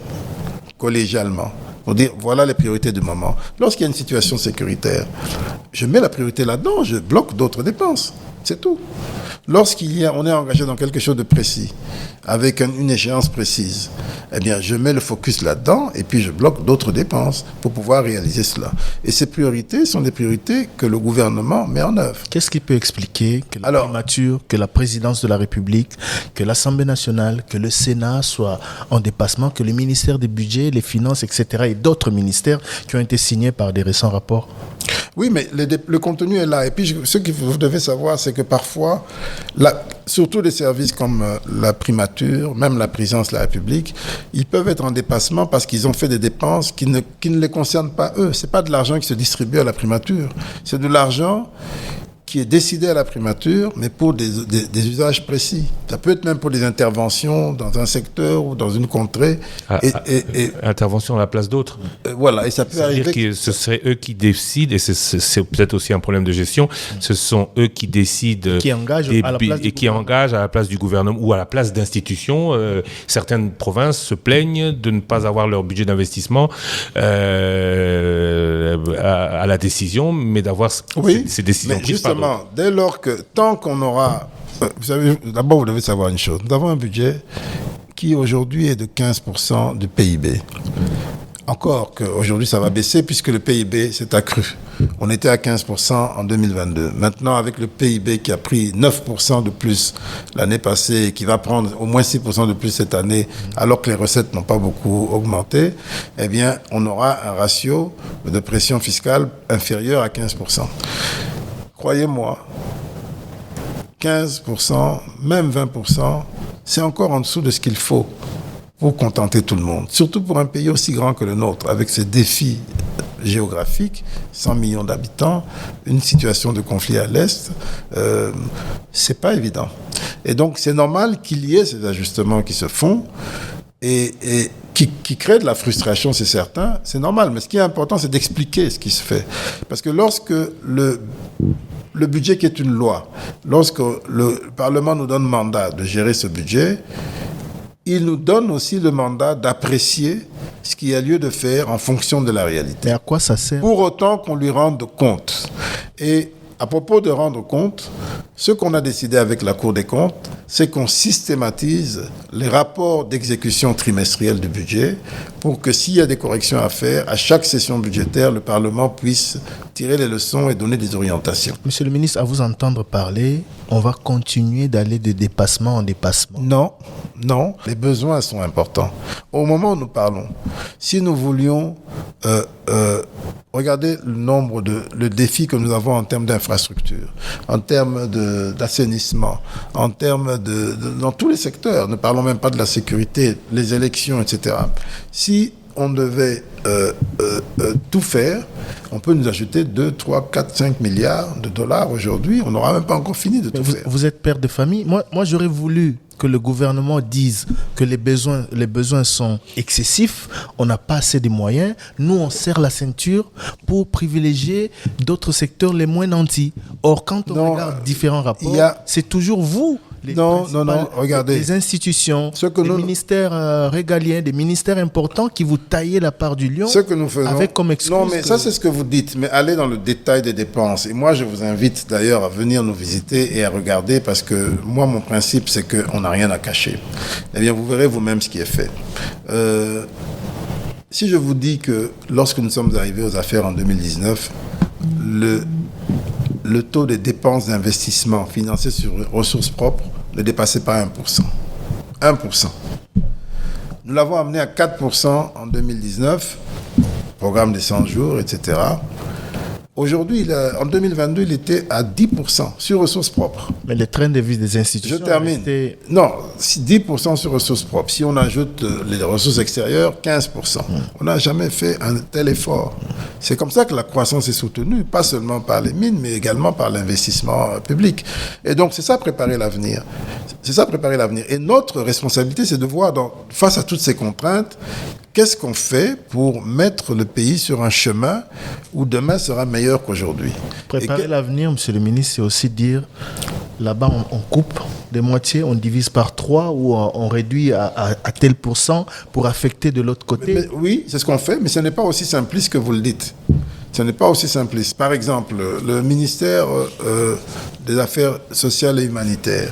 collégialement, pour dire voilà les priorités du moment. Lorsqu'il y a une situation sécuritaire, je mets la priorité là-dedans, je bloque d'autres dépenses. C'est tout. On est engagé dans quelque chose de précis, avec une échéance précise, eh bien, je mets le focus là-dedans et puis je bloque d'autres dépenses pour pouvoir réaliser cela. Et ces priorités sont des priorités que le gouvernement met en œuvre. Qu'est-ce qui peut expliquer que la primature, que la présidence de la République, que l'Assemblée nationale, que le Sénat soient en dépassement, que le ministère des Budgets, les Finances, etc. et d'autres ministères qui ont été signés par des récents rapports? Oui, mais le contenu est là. Et puis, ce que vous devez savoir, c'est que parfois, surtout les services comme la primature, même la présidence de la République, ils peuvent être en dépassement parce qu'ils ont fait des dépenses qui ne les concernent pas eux. Ce n'est pas de l'argent qui se distribue à la primature. C'est de l'argent qui est décidé à la primature, mais pour des usages précis. Ça peut être même pour des interventions dans un secteur ou dans une contrée. Intervention à la place d'autres. Voilà, et ça peut arriver... C'est-à-dire que ce serait eux qui décident, et c'est peut-être aussi un problème de gestion, ce sont eux qui décident... Qui engagent à la place du gouvernement ou à la place d'institutions. Certaines provinces se plaignent de ne pas avoir leur budget d'investissement à la décision, mais d'avoir ces décisions prises par... Dès lors que, tant qu'on aura... Vous savez, d'abord, vous devez savoir une chose. Nous avons un budget qui, aujourd'hui, est de 15% du PIB. Encore qu'aujourd'hui, ça va baisser puisque le PIB s'est accru. On était à 15% en 2022. Maintenant, avec le PIB qui a pris 9% de plus l'année passée et qui va prendre au moins 6% de plus cette année, alors que les recettes n'ont pas beaucoup augmenté, eh bien, on aura un ratio de pression fiscale inférieur à 15%. Croyez-moi, 15%, même 20%, c'est encore en dessous de ce qu'il faut pour contenter tout le monde. Surtout pour un pays aussi grand que le nôtre, avec ses défis géographiques, 100 millions d'habitants, une situation de conflit à l'Est, c'est pas évident. Et donc, c'est normal qu'il y ait ces ajustements qui se font et qui créent de la frustration, c'est certain, c'est normal. Mais ce qui est important, c'est d'expliquer ce qui se fait. Parce que lorsque le budget qui est une loi, lorsque le Parlement nous donne mandat de gérer ce budget, il nous donne aussi le mandat d'apprécier ce qu'il y a lieu de faire en fonction de la réalité. Et à quoi ça sert? Pour autant qu'on lui rende compte. Et à propos de rendre compte, ce qu'on a décidé avec la Cour des comptes, c'est qu'on systématise les rapports d'exécution trimestrielle du budget pour que s'il y a des corrections à faire, à chaque session budgétaire, le Parlement puisse tirer les leçons et donner des orientations. Monsieur le ministre, à vous entendre parler, on va continuer d'aller de dépassement en dépassement. Non, les besoins sont importants. Au moment où nous parlons, si nous voulions regarder le défi que nous avons en termes d'infrastructure, en termes d'assainissement, en termes dans tous les secteurs, ne parlons même pas de la sécurité, les élections, etc. Si on devait tout faire, on peut nous ajouter 2, 3, 4, 5 milliards de dollars aujourd'hui. On n'aura même pas encore fini de tout faire. Vous êtes père de famille. Moi, j'aurais voulu que le gouvernement dise que les besoins sont excessifs, on n'a pas assez de moyens. Nous, on serre la ceinture pour privilégier d'autres secteurs les moins nantis. Or, quand on regarde différents rapports, c'est toujours vous, regardez. Les institutions, les ministères régaliens, des ministères importants qui vous taillez la part du lion avec comme excuse. Non, mais ça, c'est ce que vous dites. Mais allez dans le détail des dépenses. Et moi, je vous invite d'ailleurs à venir nous visiter et à regarder parce que moi, mon principe, c'est qu'on n'a rien à cacher. Eh bien, vous verrez vous-même ce qui est fait. Si je vous dis que lorsque nous sommes arrivés aux affaires en 2019, le taux des dépenses d'investissement financées sur ressources propres ne dépassait pas 1%. 1%. Nous l'avons amené à 4% en 2019, programme des 100 jours, etc. Aujourd'hui, en 2022, il était à 10% sur ressources propres. Mais le train de vie des institutions... Je termine. Non, 10% sur ressources propres. Si on ajoute les ressources extérieures, 15%. On n'a jamais fait un tel effort. C'est comme ça que la croissance est soutenue, pas seulement par les mines, mais également par l'investissement public. Et donc, c'est ça préparer l'avenir. C'est ça préparer l'avenir. Et notre responsabilité, c'est de voir, face à toutes ces contraintes, qu'est-ce qu'on fait pour mettre le pays sur un chemin où demain sera meilleur qu'aujourd'hui. Préparer l'avenir, monsieur le ministre, c'est aussi dire, là-bas, on coupe de moitié, on divise par 3 ou on réduit à tel pourcent pour affecter de l'autre côté. Mais oui, c'est ce qu'on fait, mais ce n'est pas aussi simpliste que vous le dites. Ce n'est pas aussi simpliste. Par exemple, le ministère des Affaires sociales et humanitaires,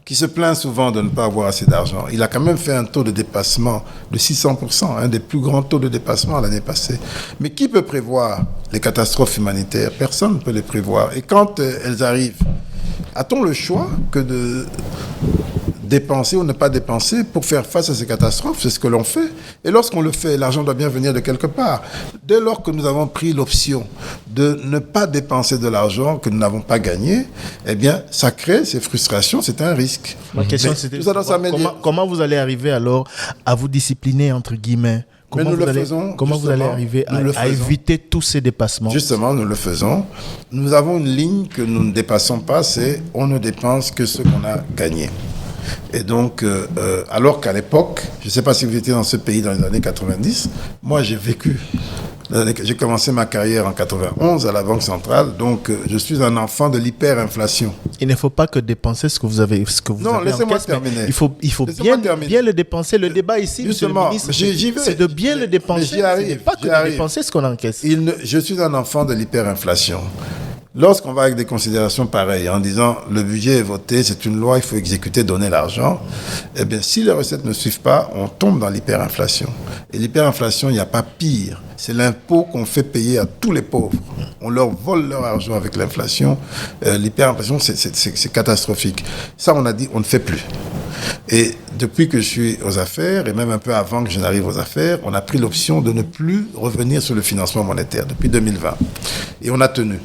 qui se plaint souvent de ne pas avoir assez d'argent. Il a quand même fait un taux de dépassement de 600%, un des plus grands taux de dépassement l'année passée. Mais qui peut prévoir les catastrophes humanitaires? Personne ne peut les prévoir. Et quand elles arrivent, a-t-on le choix que de dépenser ou ne pas dépenser pour faire face à ces catastrophes? C'est ce que l'on fait. Et lorsqu'on le fait, l'argent doit bien venir de quelque part. Dès lors que nous avons pris l'option de ne pas dépenser de l'argent que nous n'avons pas gagné, eh bien, ça crée ces frustrations, c'est un risque. Ma question, c'était comment vous allez arriver alors à vous discipliner, entre guillemets? Comment vous allez arriver à éviter tous ces dépassements? Justement, nous le faisons. Nous avons une ligne que nous ne dépassons pas, c'est on ne dépense que ce qu'on a gagné. Et donc, alors qu'à l'époque, je ne sais pas si vous étiez dans ce pays dans les années 90, moi j'ai commencé ma carrière en 91 à la Banque centrale, donc je suis un enfant de l'hyperinflation. Il ne faut pas que dépenser ce que vous avez Non, laissez-moi terminer. Il faut bien le dépenser. Le débat ici, justement, c'est de bien le dépenser. J'y arrive. Pas que de dépenser ce qu'on encaisse. Je suis un enfant de l'hyperinflation. Lorsqu'on va avec des considérations pareilles, en disant le budget est voté, c'est une loi, il faut exécuter, donner l'argent, eh bien, si les recettes ne suivent pas, on tombe dans l'hyperinflation. Et l'hyperinflation, il n'y a pas pire. C'est l'impôt qu'on fait payer à tous les pauvres. On leur vole leur argent avec l'inflation. L'hyperinflation, c'est catastrophique. Ça, on a dit, on ne fait plus. Et depuis que je suis aux affaires, et même un peu avant que je n'arrive aux affaires, on a pris l'option de ne plus revenir sur le financement monétaire depuis 2020. Et on a tenu.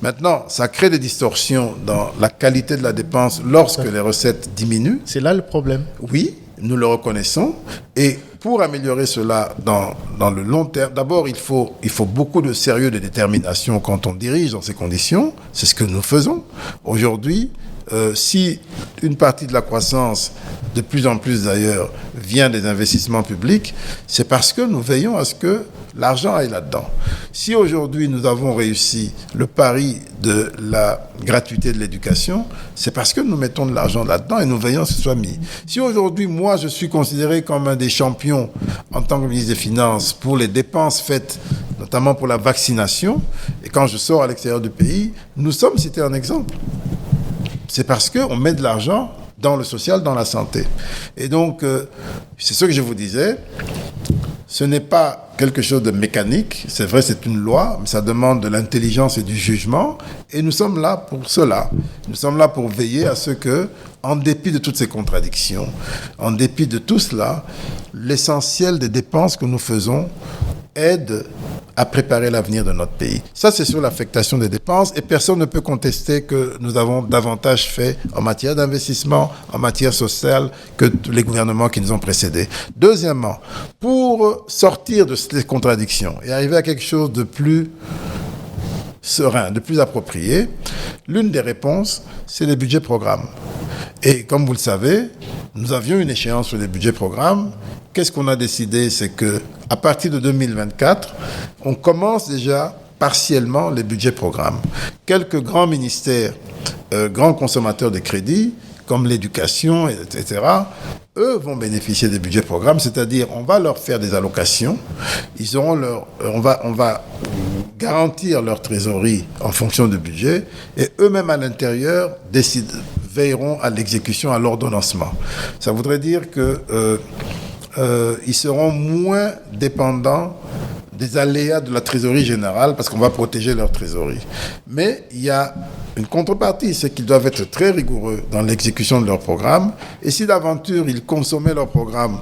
Maintenant, ça crée des distorsions dans la qualité de la dépense lorsque les recettes diminuent. C'est là le problème. Oui, nous le reconnaissons. Et pour améliorer cela dans le long terme, d'abord, il faut beaucoup de sérieux, de détermination quand on dirige dans ces conditions. C'est ce que nous faisons. Aujourd'hui, si une partie de la croissance, de plus en plus d'ailleurs, vient des investissements publics, c'est parce que nous veillons à ce que l'argent aille là-dedans. Si aujourd'hui nous avons réussi le pari de la gratuité de l'éducation, c'est parce que nous mettons de l'argent là-dedans et nous veillons à ce que ce soit mis. Si aujourd'hui, moi, je suis considéré comme un des champions en tant que ministre des Finances pour les dépenses faites, notamment pour la vaccination, et quand je sors à l'extérieur du pays, nous sommes cités en exemple. C'est parce qu'on met de l'argent dans le social, dans la santé. Et donc, c'est ce que je vous disais. Ce n'est pas quelque chose de mécanique. C'est vrai, c'est une loi, mais ça demande de l'intelligence et du jugement. Et nous sommes là pour cela. Nous sommes là pour veiller à ce que, en dépit de toutes ces contradictions, en dépit de tout cela, l'essentiel des dépenses que nous faisons aide à préparer l'avenir de notre pays. Ça, c'est sur l'affectation des dépenses et personne ne peut contester que nous avons davantage fait en matière d'investissement, en matière sociale que tous les gouvernements qui nous ont précédés. Deuxièmement, pour sortir de ces contradictions et arriver à quelque chose de plus serein, de plus approprié, l'une des réponses, c'est les budgets programmes. Et comme vous le savez, nous avions une échéance sur les budgets programmes. Qu'est-ce qu'on a décidé? C'est que à partir de 2024, on commence déjà partiellement les budgets programmes. Quelques grands ministères, grands consommateurs de crédits, comme l'éducation, etc., eux vont bénéficier des budgets programmes, c'est-à-dire on va leur faire des allocations, ils auront on va garantir leur trésorerie en fonction du budget, et eux-mêmes à l'intérieur veilleront à l'exécution, à l'ordonnancement. Ça voudrait dire que ils seront moins dépendants des aléas de la trésorerie générale parce qu'on va protéger leur trésorerie. Mais il y a une contrepartie, c'est qu'ils doivent être très rigoureux dans l'exécution de leur programme. Et si d'aventure ils consommaient leur programme,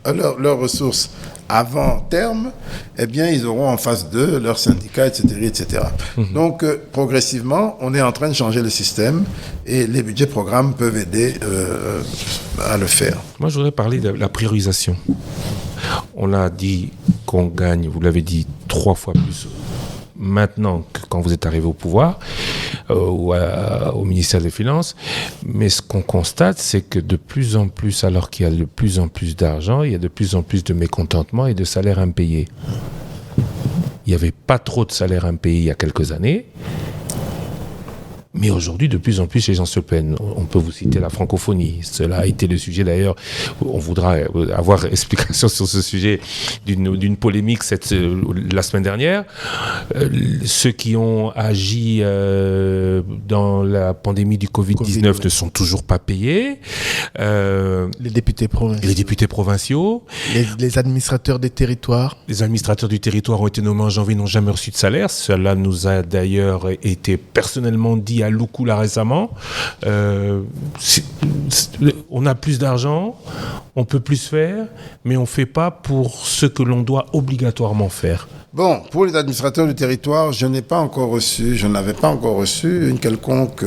leurs ressources avant terme, eh bien, ils auront en face d'eux leurs syndicats, etc., etc. Donc, progressivement, on est en train de changer le système et les budgets programmes peuvent aider à le faire. Moi, je voudrais parler de la priorisation. On a dit qu'on gagne, vous l'avez dit, 3 fois plus maintenant que quand vous êtes arrivé au pouvoir ou au ministère des Finances. Mais ce qu'on constate, c'est que de plus en plus, alors qu'il y a de plus en plus d'argent, il y a de plus en plus de mécontentement et de salaires impayés. Il n'y avait pas trop de salaires impayés il y a quelques années. Mais aujourd'hui, de plus en plus, les gens se plaignent. On peut vous citer la francophonie. Cela a été le sujet, d'ailleurs. On voudra avoir explication sur ce sujet d'une polémique la semaine dernière. Ceux qui ont agi dans la pandémie du Covid-19 ne sont toujours pas payés. Les députés provinciaux. Les députés provinciaux. Les administrateurs des territoires. Les administrateurs du territoire ont été nommés en janvier, n'ont jamais reçu de salaire. Cela nous a d'ailleurs été personnellement dit à Loukoula récemment. On a plus d'argent, on peut plus faire, mais on ne fait pas pour ce que l'on doit obligatoirement faire. Bon, pour les administrateurs du territoire, je n'avais pas encore reçu un quelconque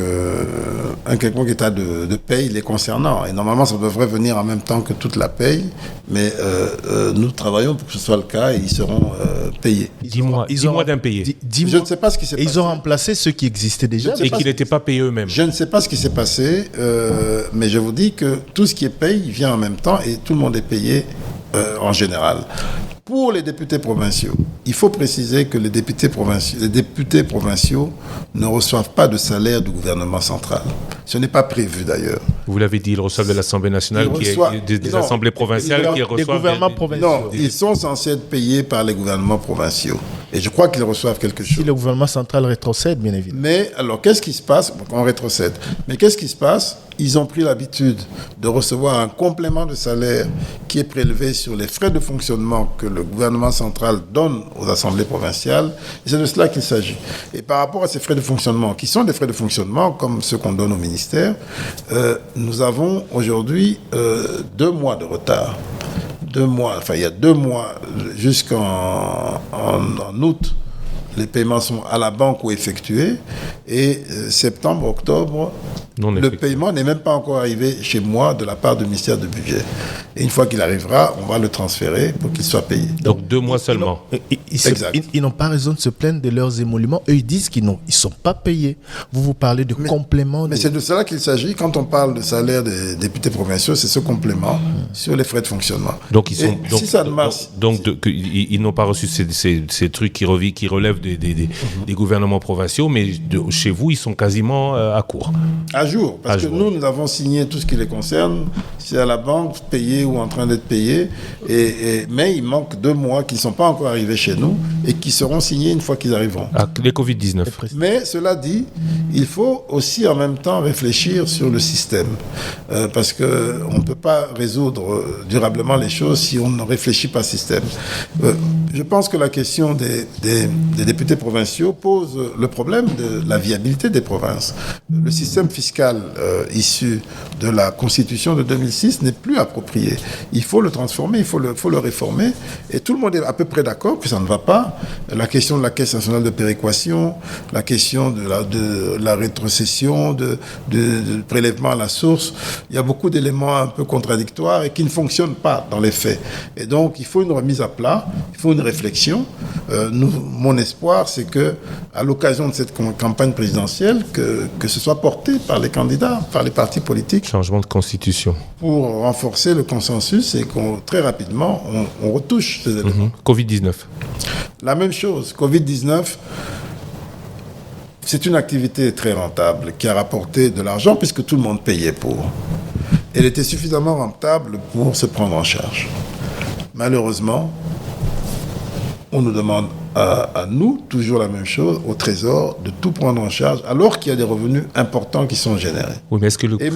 état de paye les concernant. Et normalement, ça devrait venir en même temps que toute la paye. Mais nous travaillons pour que ce soit le cas et ils seront payés. 10 mois d'impayés. Je ne sais pas ce qui s'est passé. Ils ont remplacé ceux qui existaient déjà. Et qui n'étaient pas payés eux-mêmes. Je ne sais pas ce qui s'est passé, mais je vous dis que tout ce qui est paye vient en même temps et tout le monde est payé en général. Pour les députés provinciaux, il faut préciser que les députés provinciaux ne reçoivent pas de salaire du gouvernement central. Ce n'est pas prévu d'ailleurs. Vous l'avez dit, ils reçoivent de l'Assemblée nationale, des assemblées provinciales qui reçoivent des gouvernements provinciaux. Non, ils sont censés être payés par les gouvernements provinciaux. Et je crois qu'ils reçoivent quelque chose. Si le gouvernement central rétrocède, bien évidemment. Mais alors, qu'est-ce qui se passe? On rétrocède. Mais qu'est-ce qui se passe? Ils ont pris l'habitude de recevoir un complément de salaire qui est prélevé sur les frais de fonctionnement que le gouvernement central donne aux assemblées provinciales. Et c'est de cela qu'il s'agit. Et par rapport à ces frais de fonctionnement, qui sont des frais de fonctionnement comme ceux qu'on donne au ministère, nous avons aujourd'hui 2 mois de retard. 2 mois, enfin il y a 2 mois jusqu'en août, les paiements sont à la banque ou effectués. Et septembre, octobre, le paiement n'est même pas encore arrivé chez moi de la part du ministère du Budget. Et une fois qu'il arrivera, on va le transférer pour qu'il soit payé. Donc 2 mois seulement. Ils n'ont pas raison de se plaindre de leurs émoluments. Eux, ils disent qu'ils ne sont pas payés. Vous parlez de complément. Mais c'est de cela qu'il s'agit. Quand on parle de salaire des députés provinciaux, c'est ce complément sur les frais de fonctionnement. Donc ils sont. Si ça ne marche. Ils n'ont pas reçu ces trucs qui relèvent des gouvernements provinciaux, mais chez vous, ils sont quasiment à court. À jour, parce que nous avons signé tout ce qui les concerne. C'est à la banque, payé ou en train d'être payé. Mais il manque 2 mois qui ne sont pas encore arrivés chez nous et qui seront signés une fois qu'ils arriveront. Les Covid-19. Mais cela dit, il faut aussi en même temps réfléchir sur le système. Parce qu'on ne peut pas résoudre durablement les choses si on ne réfléchit pas au système. Je pense que la question des députés provinciaux pose le problème de la viabilité des provinces. Le système fiscal issu de la Constitution de 2006 n'est plus approprié. Il faut le transformer, il faut le réformer. Et tout le monde est à peu près d'accord que ça ne va pas. La question de la Caisse nationale de péréquation, la question de la rétrocession, de prélèvement à la source, il y a beaucoup d'éléments un peu contradictoires et qui ne fonctionnent pas dans les faits. Et donc, il faut une remise à plat, il faut une réflexion. Mon espoir, c'est que, à l'occasion de cette campagne présidentielle, que ce soit porté par les candidats, par les partis politiques. Changement de constitution. Pour renforcer le consensus et qu'on, très rapidement, on retouche ces éléments. Covid-19. La même chose. Covid-19, c'est une activité très rentable qui a rapporté de l'argent puisque tout le monde payait pour. Elle était suffisamment rentable pour se prendre en charge. Malheureusement, on nous demande à nous, toujours la même chose, au Trésor, de tout prendre en charge, alors qu'il y a des revenus importants qui sont générés. Oui, mais est-ce que mais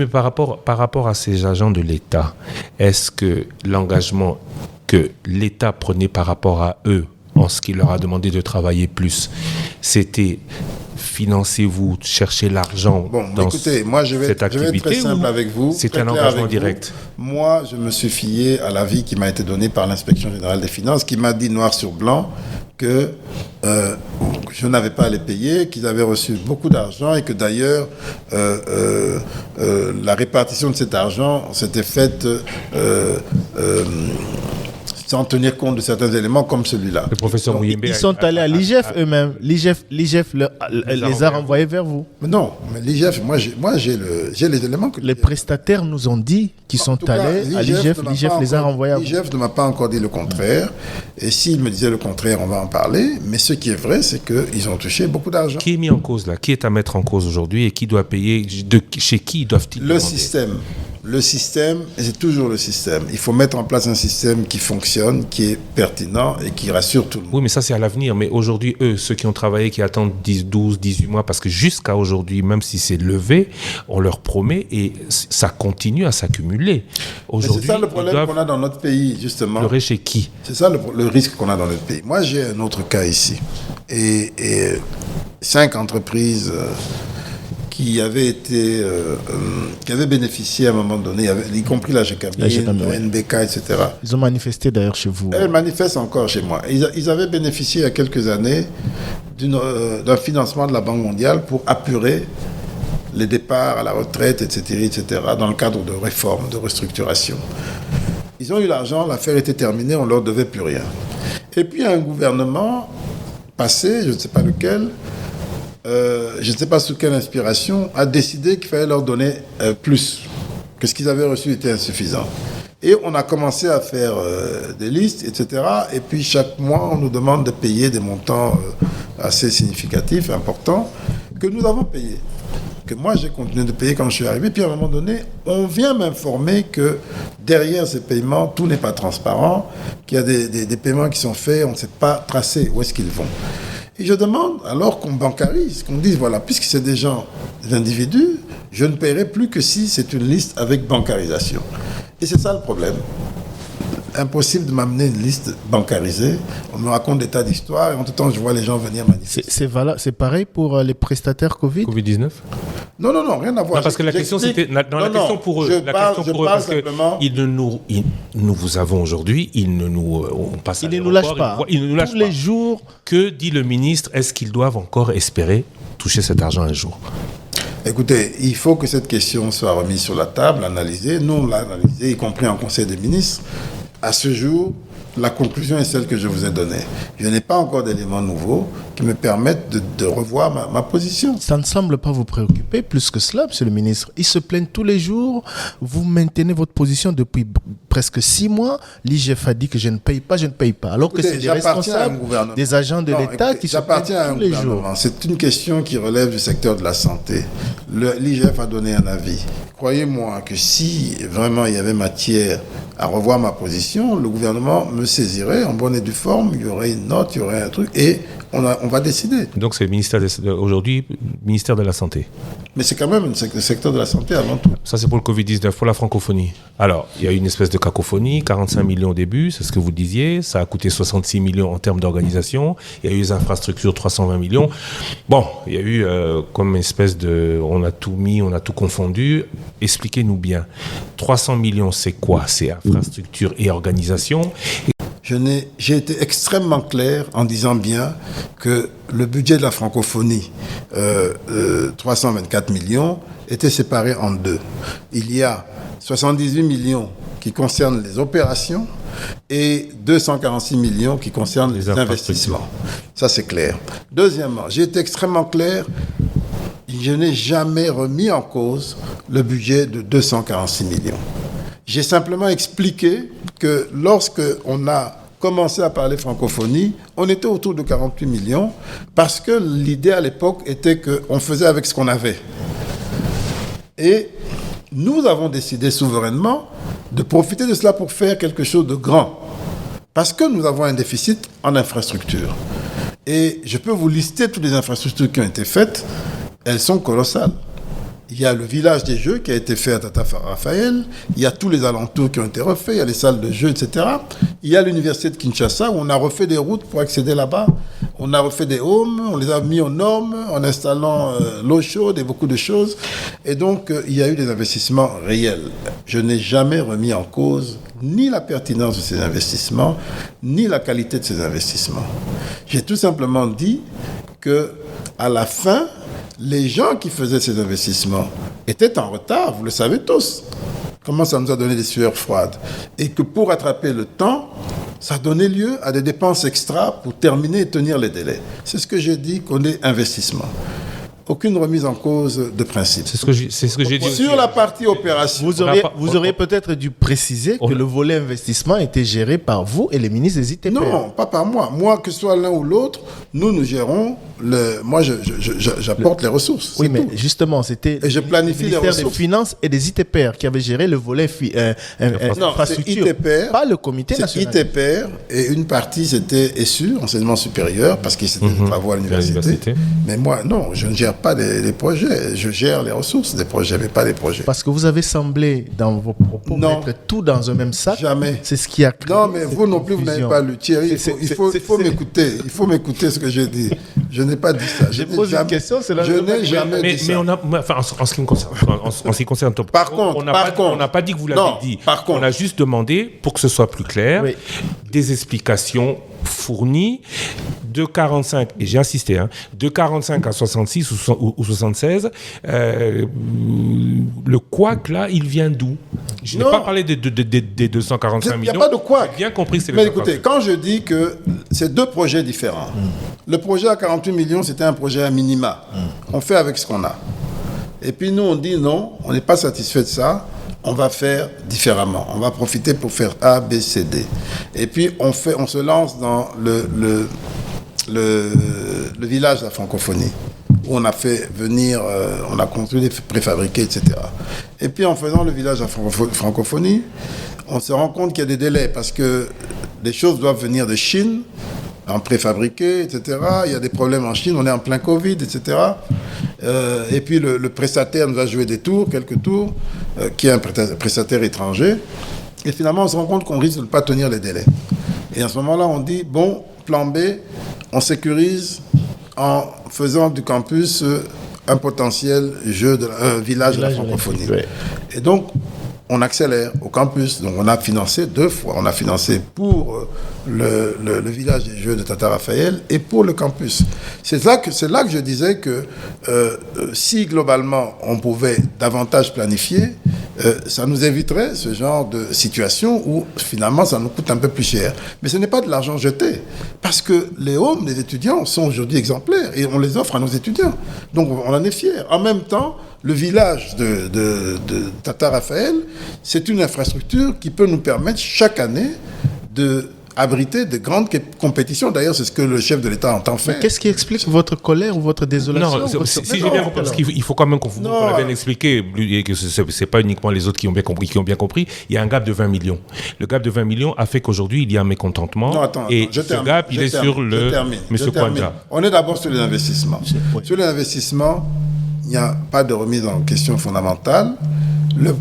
par rapport à ces agents de l'État, est-ce que l'engagement que l'État prenait par rapport à eux, en ce qu'il leur a demandé de travailler plus, c'était financez-vous, cherchez l'argent dans écoutez, moi je vais être très simple avec vous. C'est un engagement direct. Moi, je me suis fié à l'avis qui m'a été donné par l'Inspection générale des finances, qui m'a dit noir sur blanc que je n'avais pas à les payer, qu'ils avaient reçu beaucoup d'argent et que d'ailleurs la répartition de cet argent s'était faite sans tenir compte de certains éléments comme celui-là. Le professeur Mouyembe, ils sont allés à l'IGF eux-mêmes. L'IGF les a renvoyés vers vous. Mais non, mais l'IGF, moi j'ai les éléments que... Les prestataires nous ont dit qu'ils sont allés à l'IGF. L'IGF les a renvoyés à vous. L'IGF ne m'a pas encore dit le contraire. Et s'il me disait le contraire, on va en parler. Mais ce qui est vrai, c'est qu'ils ont touché beaucoup d'argent. Qui est mis en cause là? Qui est à mettre en cause aujourd'hui et qui doit payer? Chez qui doivent-ils demander? Le système, et c'est toujours le système. Il faut mettre en place un système qui fonctionne, qui est pertinent et qui rassure tout le monde. Oui, mais ça, c'est à l'avenir. Mais aujourd'hui, eux, ceux qui ont travaillé, qui attendent 10, 12, 18 mois, parce que jusqu'à aujourd'hui, même si c'est levé, on leur promet et ça continue à s'accumuler. Aujourd'hui, c'est ça le problème qu'on a dans notre pays, justement. Pleurer chez qui? C'est ça le risque qu'on a dans notre pays. Moi, j'ai un autre cas ici. Et 5 entreprises... qui avaient bénéficié à un moment donné, y compris la GKB, la NBK, etc. Ils ont manifesté d'ailleurs chez vous. Elles manifestent encore chez moi. Ils avaient bénéficié il y a quelques années d'un financement de la Banque mondiale pour apurer les départs à la retraite, etc., dans le cadre de réformes, de restructuration. Ils ont eu l'argent, l'affaire était terminée, on ne leur devait plus rien. Et puis un gouvernement passé, je ne sais pas lequel, je ne sais pas sous quelle inspiration, a décidé qu'il fallait leur donner plus, que ce qu'ils avaient reçu était insuffisant. Et on a commencé à faire des listes, etc. Et puis chaque mois, on nous demande de payer des montants assez significatifs, importants, que nous avons payés. Que moi, j'ai continué de payer quand je suis arrivé. Puis à un moment donné, on vient m'informer que derrière ces paiements, tout n'est pas transparent, qu'il y a des paiements qui sont faits, on ne sait pas tracer où est-ce qu'ils vont. Et je demande, alors qu'on bancarise, qu'on dise, voilà, puisque c'est des gens, des individus, je ne paierai plus que si c'est une liste avec bancarisation. Et c'est ça le problème. Impossible de m'amener une liste bancarisée. On me raconte des tas d'histoires et en tout temps, je vois les gens venir manifester. C'est pareil pour les prestataires Covid-19 ? Non, rien à voir. Non, parce que la question, c'était... La question pour eux, parce que nous vous avons aujourd'hui, on passe à ils ne nous lâchent pas. Ils ne nous lâchent pas. Tous les jours... Que dit le ministre? Est-ce qu'ils doivent encore espérer toucher cet argent un jour? Écoutez, il faut que cette question soit remise sur la table, analysée. Nous, on l'a analysée, y compris en Conseil des ministres. À ce jour, la conclusion est celle que je vous ai donnée. Je n'ai pas encore d'éléments nouveaux qui me permettent de revoir ma position. Ça ne semble pas vous préoccuper plus que cela, monsieur le ministre. Ils se plaignent tous les jours. Vous maintenez votre position depuis presque 6 mois. L'IGF a dit que je ne paye pas. Alors que c'est des responsables, des agents de l'État qui se plaignent tous les jours. C'est une question qui relève du secteur de la santé. L'IGF a donné un avis. Croyez-moi que si vraiment il y avait matière à revoir ma position, le gouvernement me saisirait en bonne et due forme, il y aurait une note, il y aurait un truc, et on va décider. Donc c'est aujourd'hui ministère de la Santé. Mais c'est quand même le secteur de la santé avant tout. Ça c'est pour le Covid-19, pour la francophonie. Alors, il y a eu une espèce de cacophonie, 45 millions au début, c'est ce que vous disiez, ça a coûté 66 millions en termes d'organisation, il y a eu les infrastructures, 320 millions. Bon, il y a eu comme une espèce de... On a tout mis, on a tout confondu. Expliquez-nous bien. 300 millions, c'est quoi? C'est infrastructure et organisation. J'ai été extrêmement clair en disant bien que le budget de la francophonie, 324 millions, était séparé en deux. Il y a 78 millions qui concernent les opérations et 246 millions qui concernent les investissements. Ça, c'est clair. Deuxièmement, j'ai été extrêmement clair. Je n'ai jamais remis en cause le budget de 246 millions. J'ai simplement expliqué que lorsque on a commencé à parler francophonie, on était autour de 48 millions parce que l'idée à l'époque était qu'on faisait avec ce qu'on avait. Et nous avons décidé souverainement de profiter de cela pour faire quelque chose de grand. Parce que nous avons un déficit en infrastructure. Et je peux vous lister toutes les infrastructures qui ont été faites. Elles sont colossales. Il y a le village des jeux qui a été fait à Tata Raphaël. Il y a tous les alentours qui ont été refaits. Il y a les salles de jeux, etc. Il y a l'université de Kinshasa où on a refait des routes pour accéder là-bas. On a refait des homes, on les a mis aux normes en installant l'eau chaude et beaucoup de choses. Et donc, il y a eu des investissements réels. Je n'ai jamais remis en cause ni la pertinence de ces investissements, ni la qualité de ces investissements. J'ai tout simplement dit qu'à la fin, les gens qui faisaient ces investissements étaient en retard, vous le savez tous. Comment ça nous a donné des sueurs froides. Et que pour rattraper le temps, ça donnait lieu à des dépenses extra pour terminer et tenir les délais. C'est ce que j'ai dit qu'on est investissement. Aucune remise en cause de principe. C'est ce que j'ai dit. Sur la partie opération. Vous auriez peut-être dû préciser que le volet investissement était géré par vous et les ministres des ITPR. Non, pas par moi. Moi, que ce soit l'un ou l'autre, nous gérons moi, j'apporte les ressources. Oui, mais justement, c'était et je planifie le ministère des Finances et des ITPR qui avaient géré le volet infrastructure. ITPR, pas le comité national. C'est ITPR et une partie c'était ESSU, enseignement supérieur, parce que c'était des travaux à l'université. Mais moi, non, je ne gère pas les projets. Je gère les ressources des projets, mais pas les projets. Parce que vous avez semblé, dans vos propos, mettre tout dans un même sac. Jamais. C'est ce qui a créé. Non, mais vous non plus, vous n'avez pas lu. Thierry, il faut m'écouter. Il faut m'écouter ce que j'ai dit. Je n'ai pas dit ça. Je pose une question, c'est là. Je n'ai jamais dit ça. Mais on a, enfin, en ce qui me concerne, en ce qui concerne Top. Par contre, on n'a pas dit que vous l'avez dit. Par contre, on a juste demandé, pour que ce soit plus clair, des explications fournies de 45, et j'ai insisté, de 45 à 66 ou 76, le couac là, il vient d'où? Je n'ai pas parlé des 245 millions. Il n'y a pas de couac. J'ai bien compris que c'est le Mais écoutez, quand je dis que c'est deux projets différents, le projet à 48 millions, c'était un projet à minima. On fait avec ce qu'on a. Et puis nous, on dit non, on n'est pas satisfait de ça. On va faire différemment. On va profiter pour faire A, B, C, D. Et puis, on se lance dans le village de la francophonie, où on a fait venir, on a construit des préfabriqués, etc. Et puis, en faisant le village de la francophonie, on se rend compte qu'il y a des délais, parce que les choses doivent venir de Chine, en préfabriqué, etc. Il y a des problèmes en Chine, on est en plein Covid, etc. Et puis le prestataire nous a joué des tours, quelques tours, qui est un prestataire étranger. Et finalement, on se rend compte qu'on risque de ne pas tenir les délais. Et à ce moment-là, on dit, bon, plan B, on sécurise en faisant du campus un potentiel village de la francophonie. Ouais. Et donc, on accélère au campus. Donc, on a financé 2 fois. On a financé pour le village des Jeux de Tata Raphaël et pour le campus. C'est là que je disais que si globalement on pouvait davantage planifier, ça nous éviterait ce genre de situation où finalement ça nous coûte un peu plus cher. Mais ce n'est pas de l'argent jeté, parce que les homes des étudiants sont aujourd'hui exemplaires et on les offre à nos étudiants. Donc on en est fiers. En même temps, le village de Tata Raphaël, c'est une infrastructure qui peut nous permettre chaque année de abriter de grandes compétitions. D'ailleurs, c'est ce que le chef de l'État entend faire. Qu'est-ce qui explique votre colère ou votre désolation? Non, si j'ai bien compris, parce qu'il faut quand même qu'on l'ait bien expliqué, et que c'est pas uniquement les autres qui ont bien compris, il y a un gap de 20 millions. Le gap de 20 millions a fait qu'aujourd'hui, il y a un mécontentement. Non, attends, ce gap, il est sur le... Monsieur Kwanja. On est d'abord sur les investissements. Oui. Sur les investissements, il n'y a pas de remise en question fondamentale. Le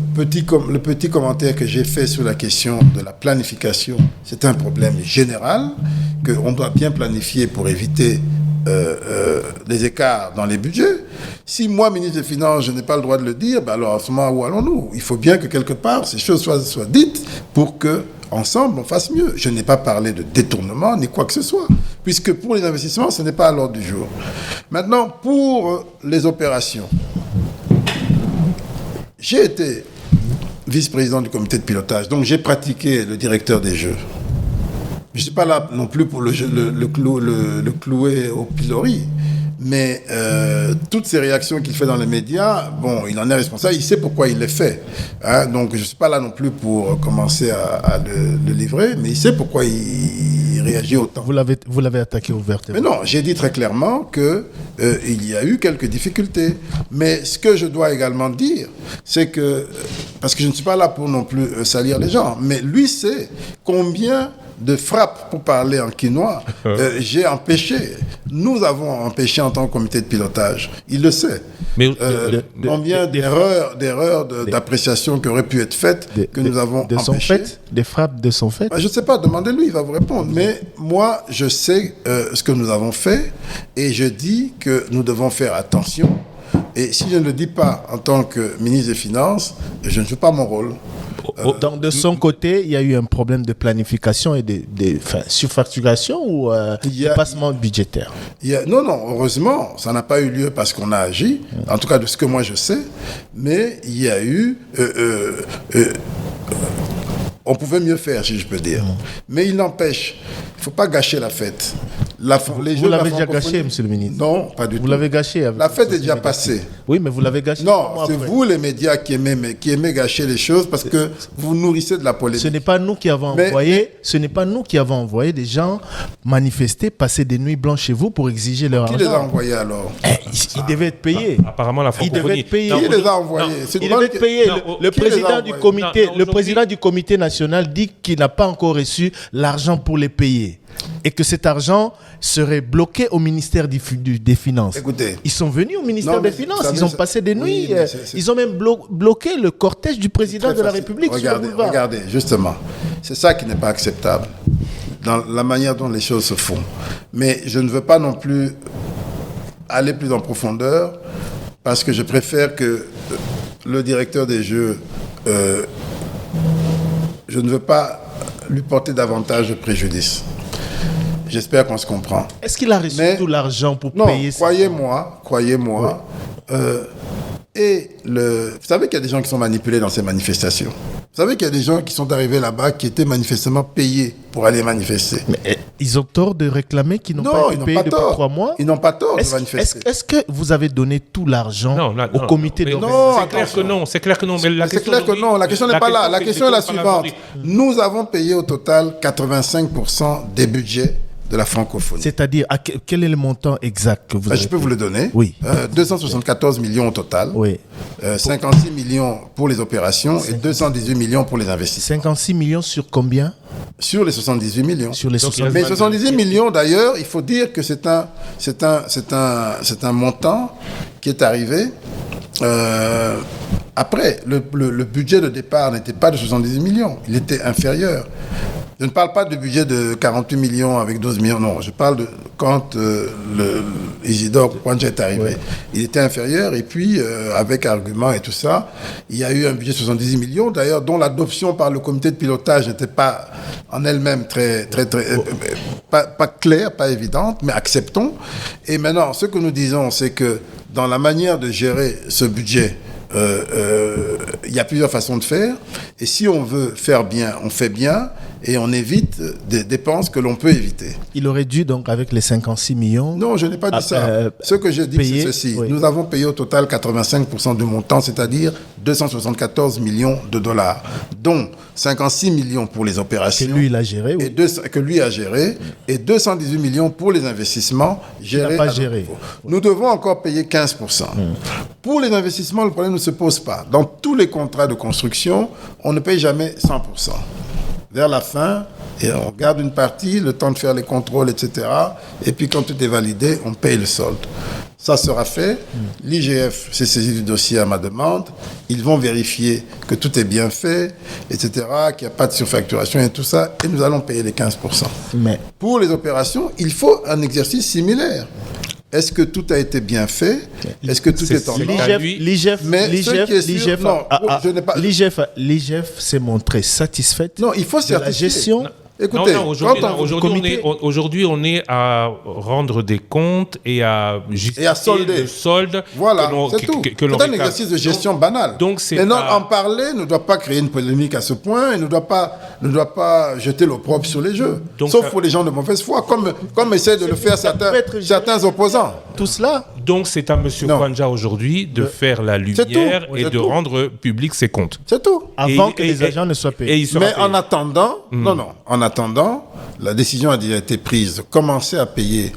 petit commentaire que j'ai fait sur la question de la planification, c'est un problème général, qu'on doit bien planifier pour éviter les écarts dans les budgets. Si moi, ministre des Finances, je n'ai pas le droit de le dire, ben alors à ce moment, où allons-nous? Il faut bien que quelque part, ces choses soient dites pour que ensemble, on fasse mieux. Je n'ai pas parlé de détournement ni quoi que ce soit, puisque pour les investissements, ce n'est pas à l'ordre du jour. Maintenant, pour les opérations, j'ai été vice-président du comité de pilotage, donc j'ai pratiqué le directeur des jeux. Je ne suis pas là non plus pour le clouer au pilori, mais toutes ces réactions qu'il fait dans les médias, bon, il en est responsable, il sait pourquoi il les fait. Hein, donc je ne suis pas là non plus pour commencer à le livrer, mais il sait pourquoi il réagit autant. Vous l'avez attaqué ouvertement. Mais non, j'ai dit très clairement qu'il y a eu quelques difficultés. Mais ce que je dois également dire, c'est que, parce que je ne suis pas là pour non plus salir les gens, mais lui sait combien de frappes, pour parler en quinois, j'ai empêché. Nous avons empêché en tant que comité de pilotage. Il le sait. Mais combien d'erreurs d'appréciation qui auraient pu être faites que nous avons empêchées. Des frappes de son fait? Je ne sais pas, demandez-lui, il va vous répondre. Mais moi, je sais ce que nous avons fait et je dis que nous devons faire attention. Et si je ne le dis pas en tant que ministre des Finances, je ne joue pas mon rôle. Donc, de son côté, il y a eu un problème de planification et de surfacturation ou dépassement budgétaire? Non, heureusement, ça n'a pas eu lieu parce qu'on a agi, en tout cas de ce que moi je sais, mais il y a eu... on pouvait mieux faire, si je peux dire. Mais il n'empêche, il ne faut pas gâcher la fête. Vous l'avez déjà gâché, monsieur le ministre? Non, pas du tout. Vous l'avez gâché? La fête est déjà passée. Oui, mais vous l'avez gâché. Non, c'est vous, les médias, qui aimez gâcher les choses parce que vous nourrissez de la polémique. Ce n'est pas nous qui avons envoyé des gens manifester, passer des nuits blanches chez vous pour exiger leur argent. Qui les a envoyés alors? Ils devaient être payés. Apparemment, la francophonie. Ils devaient être payés. Qui les a envoyés? Ils devaient être payés. Le président du comité national dit qu'il n'a pas encore reçu l'argent pour les payer. Et que cet argent serait bloqué au ministère des Finances. Écoutez, ils sont venus au ministère des Finances, ils ont passé des nuits, ils ont même bloqué le cortège du président de la République sur le boulevard. Regardez, justement, c'est ça qui n'est pas acceptable dans la manière dont les choses se font. Mais je ne veux pas non plus aller plus en profondeur parce que je préfère que le directeur des Jeux, je ne veux pas lui porter davantage de préjudice. J'espère qu'on se comprend. Est-ce qu'il a reçu tout l'argent pour payer ça? Croyez-moi. Oui. Vous savez qu'il y a des gens qui sont manipulés dans ces manifestations. Vous savez qu'il y a des gens qui sont arrivés là-bas qui étaient manifestement payés pour aller manifester. Mais ils ont tort de réclamer qu'ils n'ont pas été payés depuis 3 mois? Ils n'ont pas tort de manifester. Est-ce que vous avez donné tout l'argent au comité de... Non, c'est clair que non. Mais la question n'est pas là. La question est la suivante. Nous avons payé au total 85% des budgets de la francophonie. C'est-à-dire, quel est le montant exact que vous avez? Je peux vous le donner. Oui. 274 millions au total. Oui. 56 millions pour les opérations et 218 millions pour les investissements. 56 millions sur combien? Sur les 78 millions. Sur les 78 Mais 78 millions, d'ailleurs, il faut dire que c'est un montant qui est arrivé après. Le budget de départ n'était pas de 78 millions. Il était inférieur. Je ne parle pas du budget de 48 millions avec 12 millions, non. Je parle de quand Isidore Kwanja est arrivé. Ouais. Il était inférieur et puis, avec argument et tout ça, il y a eu un budget de 78 millions, d'ailleurs, dont l'adoption par le comité de pilotage n'était pas en elle-même pas claire, pas évidente, mais acceptons. Et maintenant, ce que nous disons, c'est que dans la manière de gérer ce budget, il y a plusieurs façons de faire. Et si on veut faire bien, on fait bien et on évite des dépenses que l'on peut éviter. Il aurait dû donc, avec les 56 millions... Non, je n'ai pas dit ça. Ce que j'ai dit, c'est ceci. Oui. Nous avons payé au total 85% du montant, c'est-à-dire 274 millions de dollars, dont 56 millions pour les opérations. Que lui, il a géré. Oui. Que lui a géré. Et 218 millions pour les investissements gérés. Pas géré. Nous devons encore payer 15%. Pour les investissements, le problème ne se pose pas. Dans tous les contrats de construction, on ne paye jamais 100%. Vers la fin, et on garde une partie, le temps de faire les contrôles, etc. Et puis quand tout est validé, on paye le solde. Ça sera fait. L'IGF s'est saisi du dossier à ma demande. Ils vont vérifier que tout est bien fait, etc., qu'il n'y a pas de surfacturation et tout ça. Et nous allons payer les 15%. Mais pour les opérations, il faut un exercice similaire. Est-ce que tout a été bien fait? Est-ce que tout est en ordre? L'IGF s'est montré satisfaite de la gestion. Écoutez, aujourd'hui, on est à rendre des comptes et à solder le solde. Voilà, c'est tout. C'est un exercice de gestion banal. Maintenant, en parler ne doit pas créer une polémique à ce point et ne doit pas jeter l'opprobre sur les jeux. Sauf pour les gens de mauvaise foi, comme essaient de le faire certains opposants. Tout cela. Donc, c'est à M. Kwanja aujourd'hui de faire la lumière et de rendre public ses comptes. C'est tout. Avant que les agents ne soient payés. Mais en attendant, en attendant, la décision a déjà été prise de commencer à payer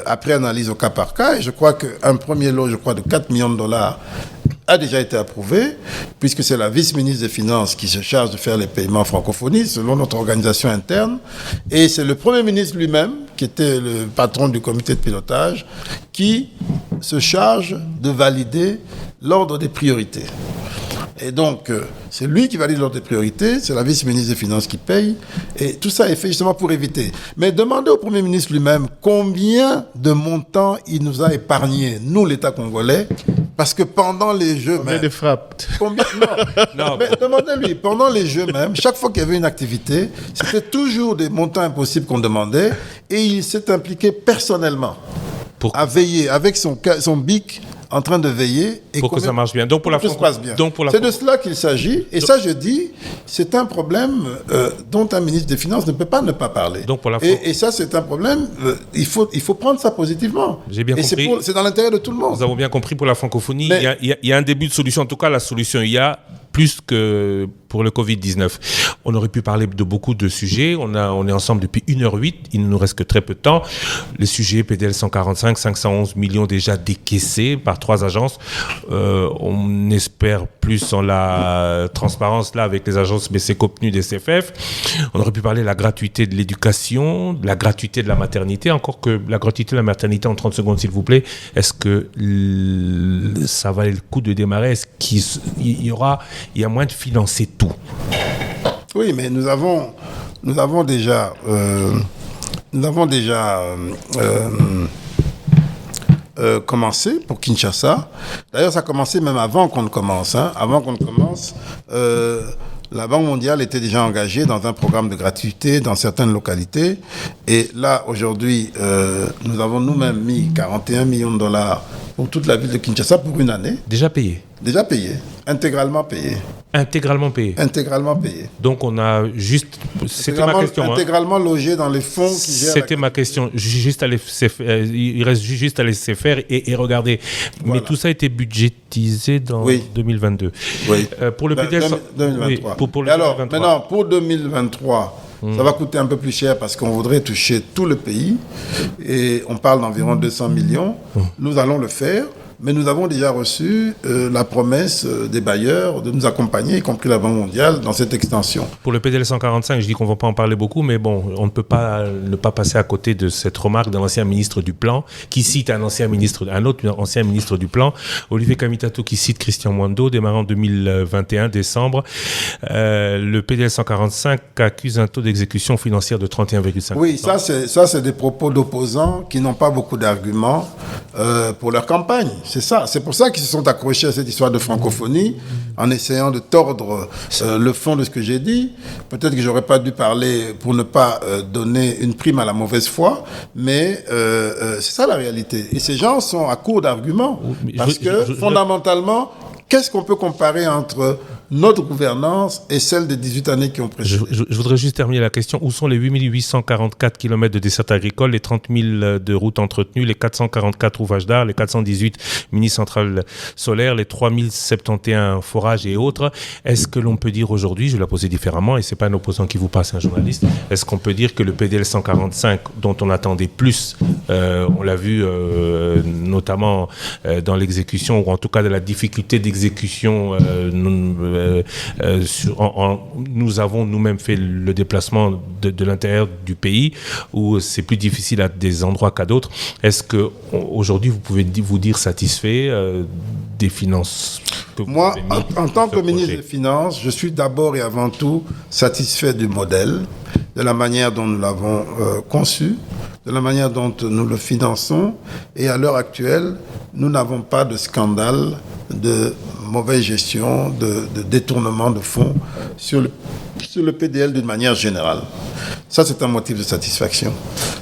après analyse au cas par cas. Et je crois qu'un premier lot, de 4 millions de dollars a déjà été approuvé, puisque c'est la vice-ministre des Finances qui se charge de faire les paiements francophonie, selon notre organisation interne. Et c'est le Premier ministre lui-même, qui était le patron du comité de pilotage, qui se charge de valider l'ordre des priorités. Et donc, c'est lui qui valide l'ordre des priorités, c'est la vice-ministre des Finances qui paye, et tout ça est fait justement pour éviter. Mais demandez au Premier ministre lui-même combien de montants il nous a épargné, nous, l'État congolais, parce que pendant les Jeux combien même... de frappes Non, mais demandez-lui, pendant les Jeux même, chaque fois qu'il y avait une activité, c'était toujours des montants impossibles qu'on demandait, et il s'est impliqué personnellement à veiller avec son bic, en train de veiller et pour que ça marche bien. Donc pour la tout se passe bien. C'est de cela qu'il s'agit. Et ça, je dis, c'est un problème dont un ministre des Finances ne peut pas ne pas parler. Donc pour la et ça, c'est un problème. Il faut prendre ça positivement. J'ai bien compris. C'est dans l'intérêt de tout le monde. Nous avons bien compris pour la francophonie. Il y a un début de solution. En tout cas, la solution, il y a plus que pour le Covid-19. On aurait pu parler de beaucoup de sujets. On est ensemble depuis 1h08. Il ne nous reste que très peu de temps. Les sujets PDL 145, 511 millions déjà décaissés par 3 agences. On espère plus en la transparence là avec les agences BC Copnu des CFF. On aurait pu parler de la gratuité de l'éducation, de la gratuité de la maternité. Encore que la gratuité de la maternité en 30 secondes, s'il vous plaît. Est-ce que ça valait le coup de démarrer? Est-ce qu'il y a moyen de financer tout? Oui, mais nous avons déjà commencé pour Kinshasa. D'ailleurs, ça a commencé même avant qu'on ne commence. Avant qu'on ne commence, la Banque mondiale était déjà engagée dans un programme de gratuité dans certaines localités. Et là, aujourd'hui, nous avons nous-mêmes mis 41 millions de dollars pour toute la ville de Kinshasa pour une année. Déjà payé? Déjà payé. Intégralement payé. Intégralement payé. Intégralement payé. Donc on a juste... C'était ma question. Intégralement logé dans les fonds qui gèrent... C'était ma question. Il reste juste à laisser faire et regarder. Voilà. Mais tout ça a été budgétisé dans 2022. Oui. Pour le PDL... 2023. Oui, pour le alors, 2023. Maintenant, pour 2023... Ça va coûter un peu plus cher parce qu'on voudrait toucher tout le pays. Et on parle d'environ 200 millions. Nous allons le faire. Mais nous avons déjà reçu la promesse des bailleurs de nous accompagner, y compris la Banque mondiale, dans cette extension. Pour le PDL 145, je dis qu'on ne va pas en parler beaucoup, mais bon, on ne peut pas ne pas passer à côté de cette remarque d'un ancien ministre du Plan, qui cite un autre ancien ministre du Plan, Olivier Kamitato, qui cite Christian Mwando, démarrant en 2021, décembre. Le PDL 145 accuse un taux d'exécution financière de 31,5%. Oui, ça c'est des propos d'opposants qui n'ont pas beaucoup d'arguments pour leur campagne. C'est ça. C'est pour ça qu'ils se sont accrochés à cette histoire de francophonie en essayant de tordre le fond de ce que j'ai dit. Peut-être que j'aurais pas dû parler pour ne pas donner une prime à la mauvaise foi, mais c'est ça la réalité. Et ces gens sont à court d'arguments parce que fondamentalement, qu'est-ce qu'on peut comparer entre notre gouvernance et celle des 18 années qui ont précédé? Je voudrais juste terminer la question. Où sont les 8 844 km de dessertes agricoles, les 30 000 de routes entretenues, les 444 ouvrages d'art, les 418 mini-centrales solaires, les 3071 forages et autres? Est-ce que l'on peut dire aujourd'hui, je vais la poser différemment, et c'est pas un opposant qui vous passe, un journaliste, est-ce qu'on peut dire que le PDL 145, dont on attendait plus, on l'a vu notamment dans l'exécution, ou en tout cas de la difficulté d'exécution, nous avons nous-mêmes fait le déplacement de l'intérieur du pays, où c'est plus difficile à des endroits qu'à d'autres. Est-ce que aujourd'hui vous pouvez vous dire satisfait des finances que vous Moi, avez mis en tant dans que ce ministre projet? des Finances, je suis d'abord et avant tout satisfait du modèle, de la manière dont nous l'avons conçu, de la manière dont nous le finançons. Et à l'heure actuelle, nous n'avons pas de scandale de mauvaise gestion, de détournement de fonds sur le PDL d'une manière générale. Ça, c'est un motif de satisfaction.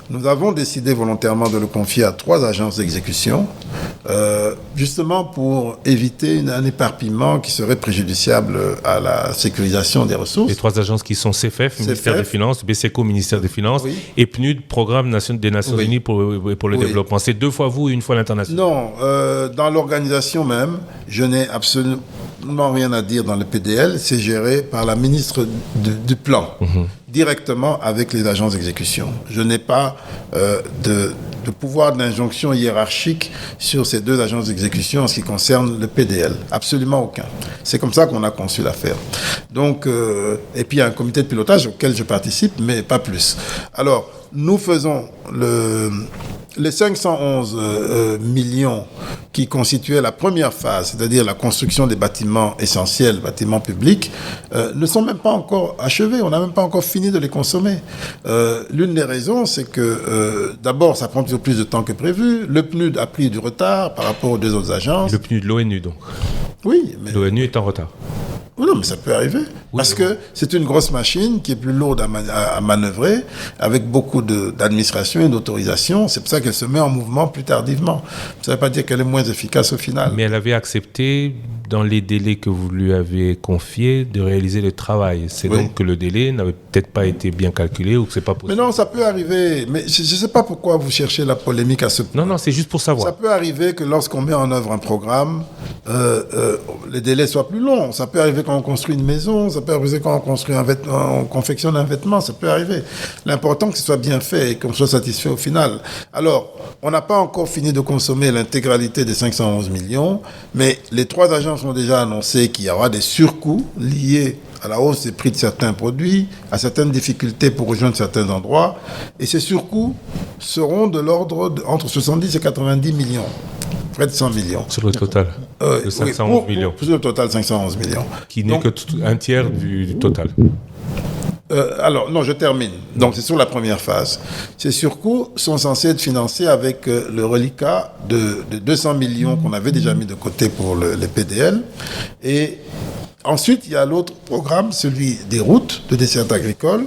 Nous avons décidé volontairement de le confier à 3 agences d'exécution, justement pour éviter un éparpillement qui serait préjudiciable à la sécurisation des ressources. Les 3 agences qui sont CFF, ministère des Finances, BCECO, ministère des Finances, Oui. et PNUD, Programme des Nations Oui. Unies pour le Oui. développement. C'est 2 fois vous et 1 fois l'international. Non, dans l'organisation même, je n'ai absolument rien à dire dans le PDL. C'est géré par la ministre du Plan, directement avec les agences d'exécution. Je n'ai pas de pouvoir d'injonction hiérarchique sur ces 2 agences d'exécution en ce qui concerne le PDL. Absolument aucun. C'est comme ça qu'on a conçu l'affaire. Donc, et puis il y a un comité de pilotage auquel je participe, mais pas plus. Alors, nous faisons les 511 millions qui constituaient la première phase, c'est-à-dire la construction des bâtiments essentiels, bâtiments publics, ne sont même pas encore achevés. On n'a même pas encore fini de les consommer. L'une des raisons, c'est que d'abord, ça prend toujours plus de temps que prévu. Le PNUD a pris du retard par rapport aux 2 autres agences. Le PNUD, l'ONU donc. Oui, mais... L'ONU est en retard. Non, mais ça peut arriver. Parce que c'est une grosse machine qui est plus lourde à manœuvrer, avec beaucoup d'administration et d'autorisation. C'est pour ça qu'elle se met en mouvement plus tardivement. Ça ne veut pas dire qu'elle est moins efficace au final. Mais elle avait accepté, dans les délais que vous lui avez confiés, de réaliser le travail. C'est Oui. donc que le délai n'avait peut-être pas été bien calculé ou que c'est pas possible. Mais non, ça peut arriver. Mais je ne sais pas pourquoi vous cherchez la polémique à ce point. Non, c'est juste pour Ça savoir. peut arriver que lorsqu'on met en œuvre un programme, les délais soient plus longs. Ça peut arriver quand on construit une maison, ça peut arriver quand on construit un vêtement, on confectionne un vêtement, ça peut arriver. L'important, que ce soit bien fait et qu'on soit satisfait au final. Alors, on n'a pas encore fini de consommer l'intégralité des 511 millions, mais les 3 agences ont déjà annoncé qu'il y aura des surcoûts liés à la hausse des prix de certains produits, à certaines difficultés pour rejoindre certains endroits. Et ces surcoûts seront de l'ordre entre 70 et 90 millions. Près de 100 millions. Sur le total de 511 millions. Sur le total, 511 millions. Qui n'est que un tiers du total. Alors, non, je termine. Donc, c'est sur la première phase. Ces surcoûts sont censés être financés avec le reliquat de 200 millions qu'on avait déjà mis de côté pour les PDL. Et ensuite, il y a l'autre programme, celui des routes de desserte agricole.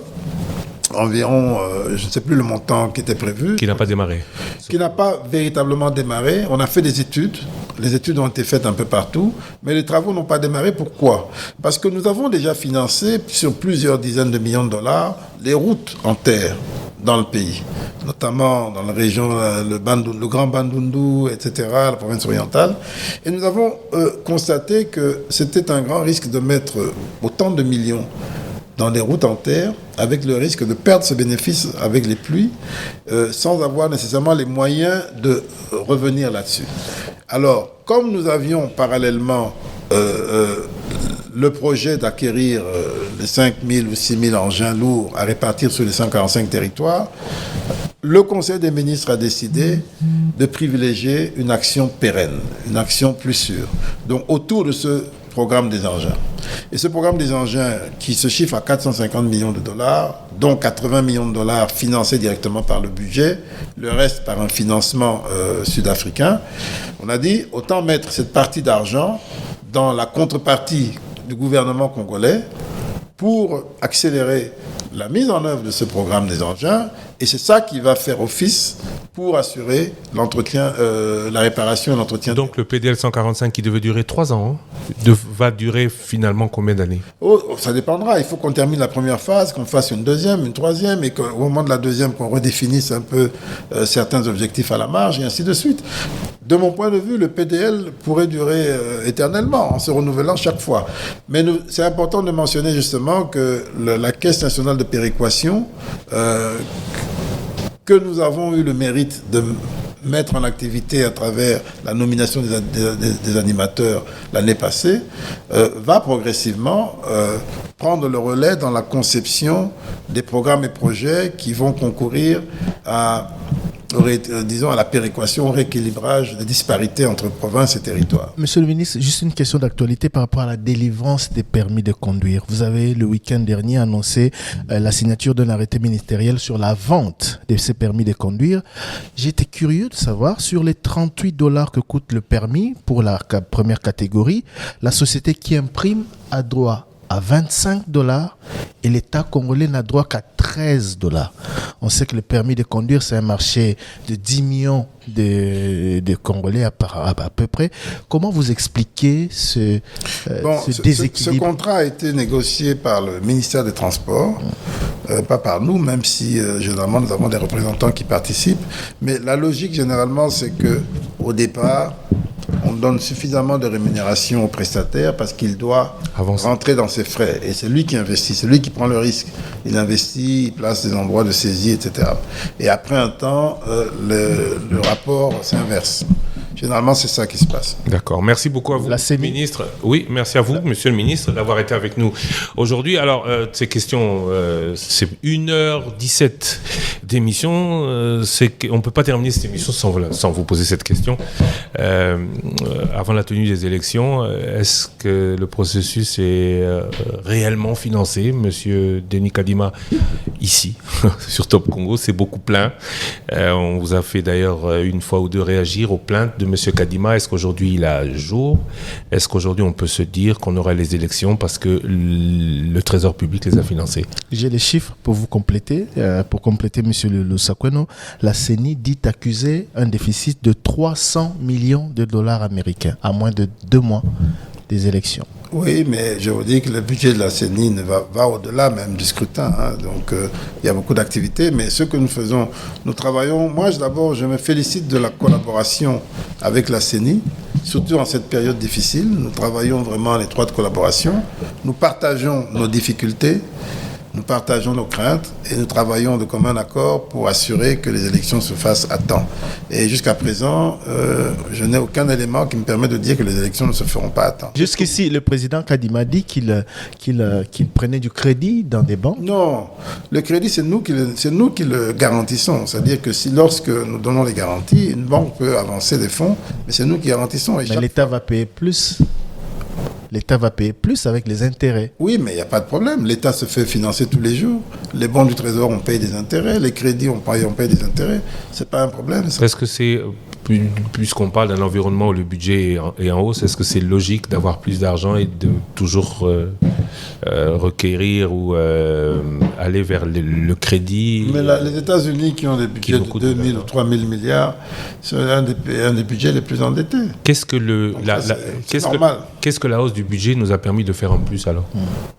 Environ, je ne sais plus le montant qui était prévu. Qui n'a pas démarré. Qui n'a pas véritablement démarré. On a fait des études. Les études ont été faites un peu partout, mais les travaux n'ont pas démarré. Pourquoi? Parce que nous avons déjà financé sur plusieurs dizaines de millions de dollars les routes en terre dans le pays, notamment dans la région, le Grand Bandundu, etc., la province orientale. Et nous avons constaté que c'était un grand risque de mettre autant de millions dans des routes en terre, avec le risque de perdre ce bénéfice avec les pluies, sans avoir nécessairement les moyens de revenir là-dessus. Alors, comme nous avions parallèlement le projet d'acquérir les 5 000 ou 6 000 engins lourds à répartir sur les 145 territoires, le Conseil des ministres a décidé de privilégier une action pérenne, une action plus sûre. Donc, autour de ce programme des engins. Et ce programme des engins, qui se chiffre à 450 millions de dollars, dont 80 millions de dollars financés directement par le budget, le reste par un financement sud-africain, on a dit, autant mettre cette partie d'argent dans la contrepartie du gouvernement congolais pour accélérer la mise en œuvre de ce programme des engins Et c'est ça qui va faire office pour assurer l'entretien, la réparation et l'entretien. Donc le PDL 145 qui devait durer 3 ans, va durer finalement combien d'années? Ça dépendra. Il faut qu'on termine la première phase, qu'on fasse une deuxième, une troisième, et qu'au moment de la deuxième, qu'on redéfinisse un peu certains objectifs à la marge, et ainsi de suite. De mon point de vue, le PDL pourrait durer éternellement, en se renouvelant chaque fois. Mais c'est important de mentionner justement que la Caisse nationale de péréquation, que nous avons eu le mérite de mettre en activité à travers la nomination des animateurs l'année passée, va progressivement prendre le relais dans la conception des programmes et projets qui vont concourir à la péréquation, au rééquilibrage des disparités entre provinces et territoires. Monsieur le ministre, juste une question d'actualité par rapport à la délivrance des permis de conduire. Vous avez le week-end dernier annoncé la signature d'un arrêté ministériel sur la vente de ces permis de conduire. J'étais curieux de savoir, sur les $38 que coûte le permis pour la première catégorie, la société qui imprime a droit à $25 et l'État congolais n'a droit qu'à $13. On sait que le permis de conduire, c'est un marché de 10 millions de Congolais à peu près. Comment vous expliquez ce déséquilibre? Ce contrat a été négocié par le ministère des Transports, pas par nous, même si généralement nous avons des représentants qui participent. Mais la logique généralement, c'est qu'au départ, on donne suffisamment de rémunération au prestataire parce qu'il doit rentrer dans ses frais. Et c'est lui qui investit, c'est lui qui prend le risque. Il investit, il place des endroits de saisie, etc. Et après un temps, le rapport s'inverse. Généralement, c'est ça qui se passe. D'accord. Merci beaucoup à vous, ministre. Oui, merci à vous, monsieur le ministre, d'avoir été avec nous aujourd'hui. Alors, ces questions, c'est 1h17 d'émission. On ne peut pas terminer cette émission sans vous poser cette question. Avant la tenue des élections, est-ce que le processus est réellement financé? Monsieur Denis Kadima, ici, sur Top Congo, c'est beaucoup plein. On vous a fait d'ailleurs une fois ou deux réagir aux plaintes de monsieur Kadima. Est-ce qu'aujourd'hui il a jour? Est-ce qu'aujourd'hui on peut se dire qu'on aura les élections parce que le Trésor public les a financées? J'ai les chiffres pour vous compléter. Pour compléter, monsieur Lusakweno, la CENI dit accuser un déficit de $300 millions américains à moins de 2 mois des élections. Oui, mais je vous dis que le budget de la CENI va au-delà même du scrutin. Donc, il y a beaucoup d'activités. Mais ce que nous faisons, nous travaillons. Moi, d'abord, je me félicite de la collaboration avec la CENI, surtout en cette période difficile. Nous travaillons vraiment en étroite collaboration. Nous partageons nos difficultés. Nous partageons nos craintes et nous travaillons de commun accord pour assurer que les élections se fassent à temps. Et jusqu'à présent, je n'ai aucun élément qui me permet de dire que les élections ne se feront pas à temps. Jusqu'ici, le président Kadima dit qu'il prenait du crédit dans des banques. Non, le crédit, c'est nous qui le garantissons. C'est-à-dire que lorsque nous donnons les garanties, une banque peut avancer des fonds, mais c'est nous qui garantissons. Mais l'État va payer plus. L'État va payer plus avec les intérêts. Oui, mais il n'y a pas de problème. L'État se fait financer tous les jours. Les bons du Trésor, on paye des intérêts. Les crédits, on paye des intérêts. Ce n'est pas un problème. Ça. Est-ce que c'est, puisqu'on parle d'un environnement où le budget est en hausse, est-ce que c'est logique d'avoir plus d'argent et de toujours requérir ou aller vers le crédit? Mais les États-Unis qui ont des budgets de 2 000 ou 3 000 milliards, c'est un des budgets les plus endettés. Qu'est-ce que la hausse du budget nous a permis de faire en plus alors?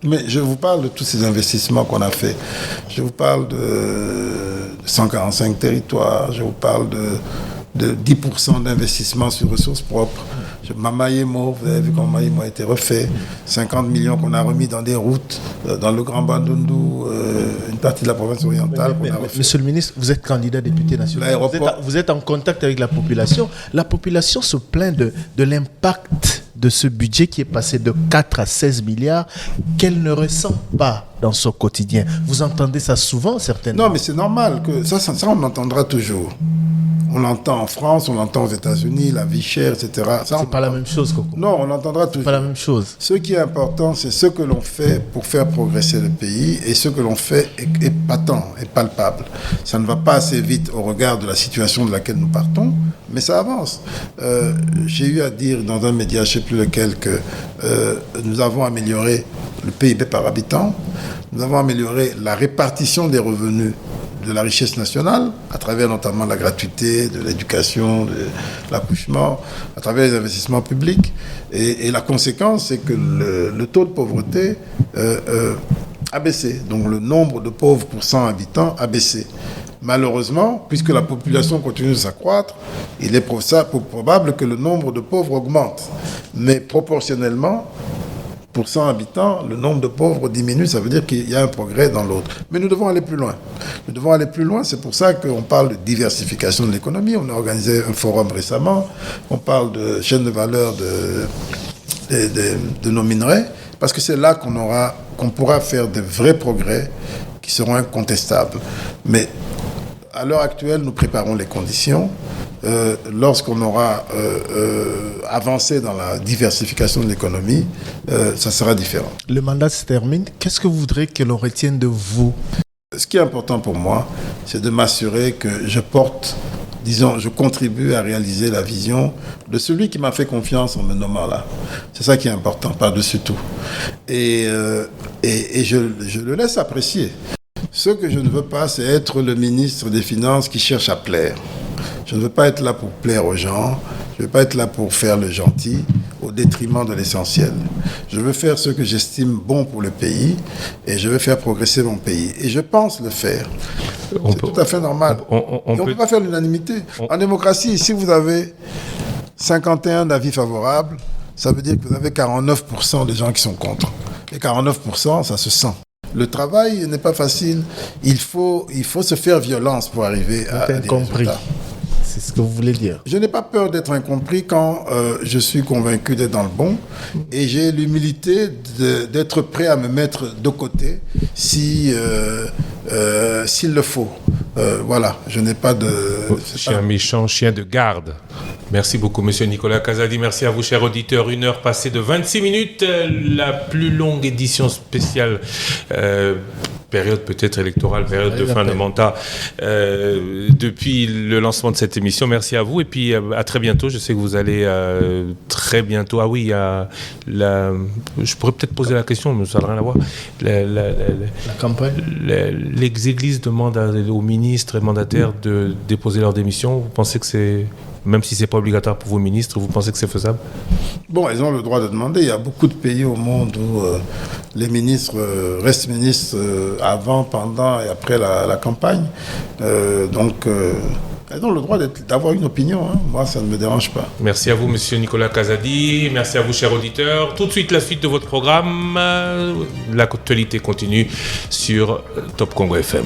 Mais je vous parle de tous ces investissements qu'on a fait. Je vous parle de 145 territoires, je vous parle de 10% d'investissement sur ressources propres. Mamayemo, vous avez vu comment Mamayemo a été refait. 50 millions qu'on a remis dans des routes, dans le Grand Bandundu, une partie de la province orientale qu'on a refait. Monsieur le ministre, vous êtes candidat député national. Vous êtes en contact avec la population. La population se plaint de l'impact de ce budget qui est passé de 4 à 16 milliards qu'elle ne ressent pas dans son quotidien. Vous entendez ça souvent, certainement? Non, mais c'est normal. Ça, on entendra toujours. On l'entend en France, on l'entend aux États-Unis, la vie chère, etc. C'est pas la même chose, Coco. Non, on l'entendra toujours. C'est pas la même chose. Ce qui est important, c'est ce que l'on fait pour faire progresser le pays, et ce que l'on fait est patent, est palpable. Ça ne va pas assez vite au regard de la situation de laquelle nous partons, mais ça avance. J'ai eu à dire dans un média, je ne sais plus lequel, que nous avons amélioré le PIB par habitant, nous avons amélioré la répartition des revenus de la richesse nationale, à travers notamment la gratuité, de l'éducation, de l'accouchement, à travers les investissements publics. Et la conséquence, c'est que le taux de pauvreté a baissé. Donc le nombre de pauvres pour 100 habitants a baissé. Malheureusement, puisque la population continue de s'accroître, il est probable que le nombre de pauvres augmente. Mais proportionnellement, pour 100 habitants, le nombre de pauvres diminue, ça veut dire qu'il y a un progrès dans l'autre. Mais nous devons aller plus loin. Nous devons aller plus loin, c'est pour ça qu'on parle de diversification de l'économie. On a organisé un forum récemment, on parle de chaîne de valeur de nos minerais, parce que c'est là qu'on pourra faire de vrais progrès qui seront incontestables. Mais à l'heure actuelle, nous préparons les conditions. Lorsqu'on aura avancé dans la diversification de l'économie, ça sera différent. Le mandat se termine. Qu'est-ce que vous voudrez que l'on retienne de vous? Ce qui est important pour moi, c'est de m'assurer que je contribue à réaliser la vision de celui qui m'a fait confiance en me nommant là. C'est ça qui est important, par-dessus tout. Et je le laisse apprécier. Ce que je ne veux pas, c'est être le ministre des Finances qui cherche à plaire. Je ne veux pas être là pour plaire aux gens. Je ne veux pas être là pour faire le gentil au détriment de l'essentiel. Je veux faire ce que j'estime bon pour le pays et je veux faire progresser mon pays. Et je pense le faire. C'est tout à fait normal. On ne peut pas faire l'unanimité. En démocratie, si vous avez 51 avis favorables, ça veut dire que vous avez 49% des gens qui sont contre. Et 49%, ça se sent. Le travail n'est pas facile. Il faut se faire violence pour arriver à des résultats. C'est ce que vous voulez dire. Je n'ai pas peur d'être incompris quand je suis convaincu d'être dans le bon. Et j'ai l'humilité d'être prêt à me mettre de côté s'il le faut. Voilà, je n'ai pas de... Chien méchant, chien de garde. Merci beaucoup, monsieur Nicolas Kazadi. Merci à vous, chers auditeurs. 1 heure passée de 26 minutes. La plus longue édition spéciale. Période peut-être électorale, période de fin de mandat depuis le lancement de cette émission. Merci à vous et puis à très bientôt. Je sais que vous allez très bientôt. Ah oui, je pourrais peut-être poser la question, mais ça n'a rien à voir. La campagne. Les églises demandent aux ministres et mandataires de déposer leur démission. Vous pensez que c'est... Même si ce n'est pas obligatoire pour vos ministres, vous pensez que c'est faisable? Bon, ils ont le droit de demander. Il y a beaucoup de pays au monde où les ministres restent ministres avant, pendant et après la campagne. Donc, ils ont le droit d'avoir une opinion. Hein. Moi, ça ne me dérange pas. Merci à vous, monsieur Nicolas Kazadi. Merci à vous, chers auditeurs. Tout de suite, la suite de votre programme. L'actualité continue sur Top Congo FM.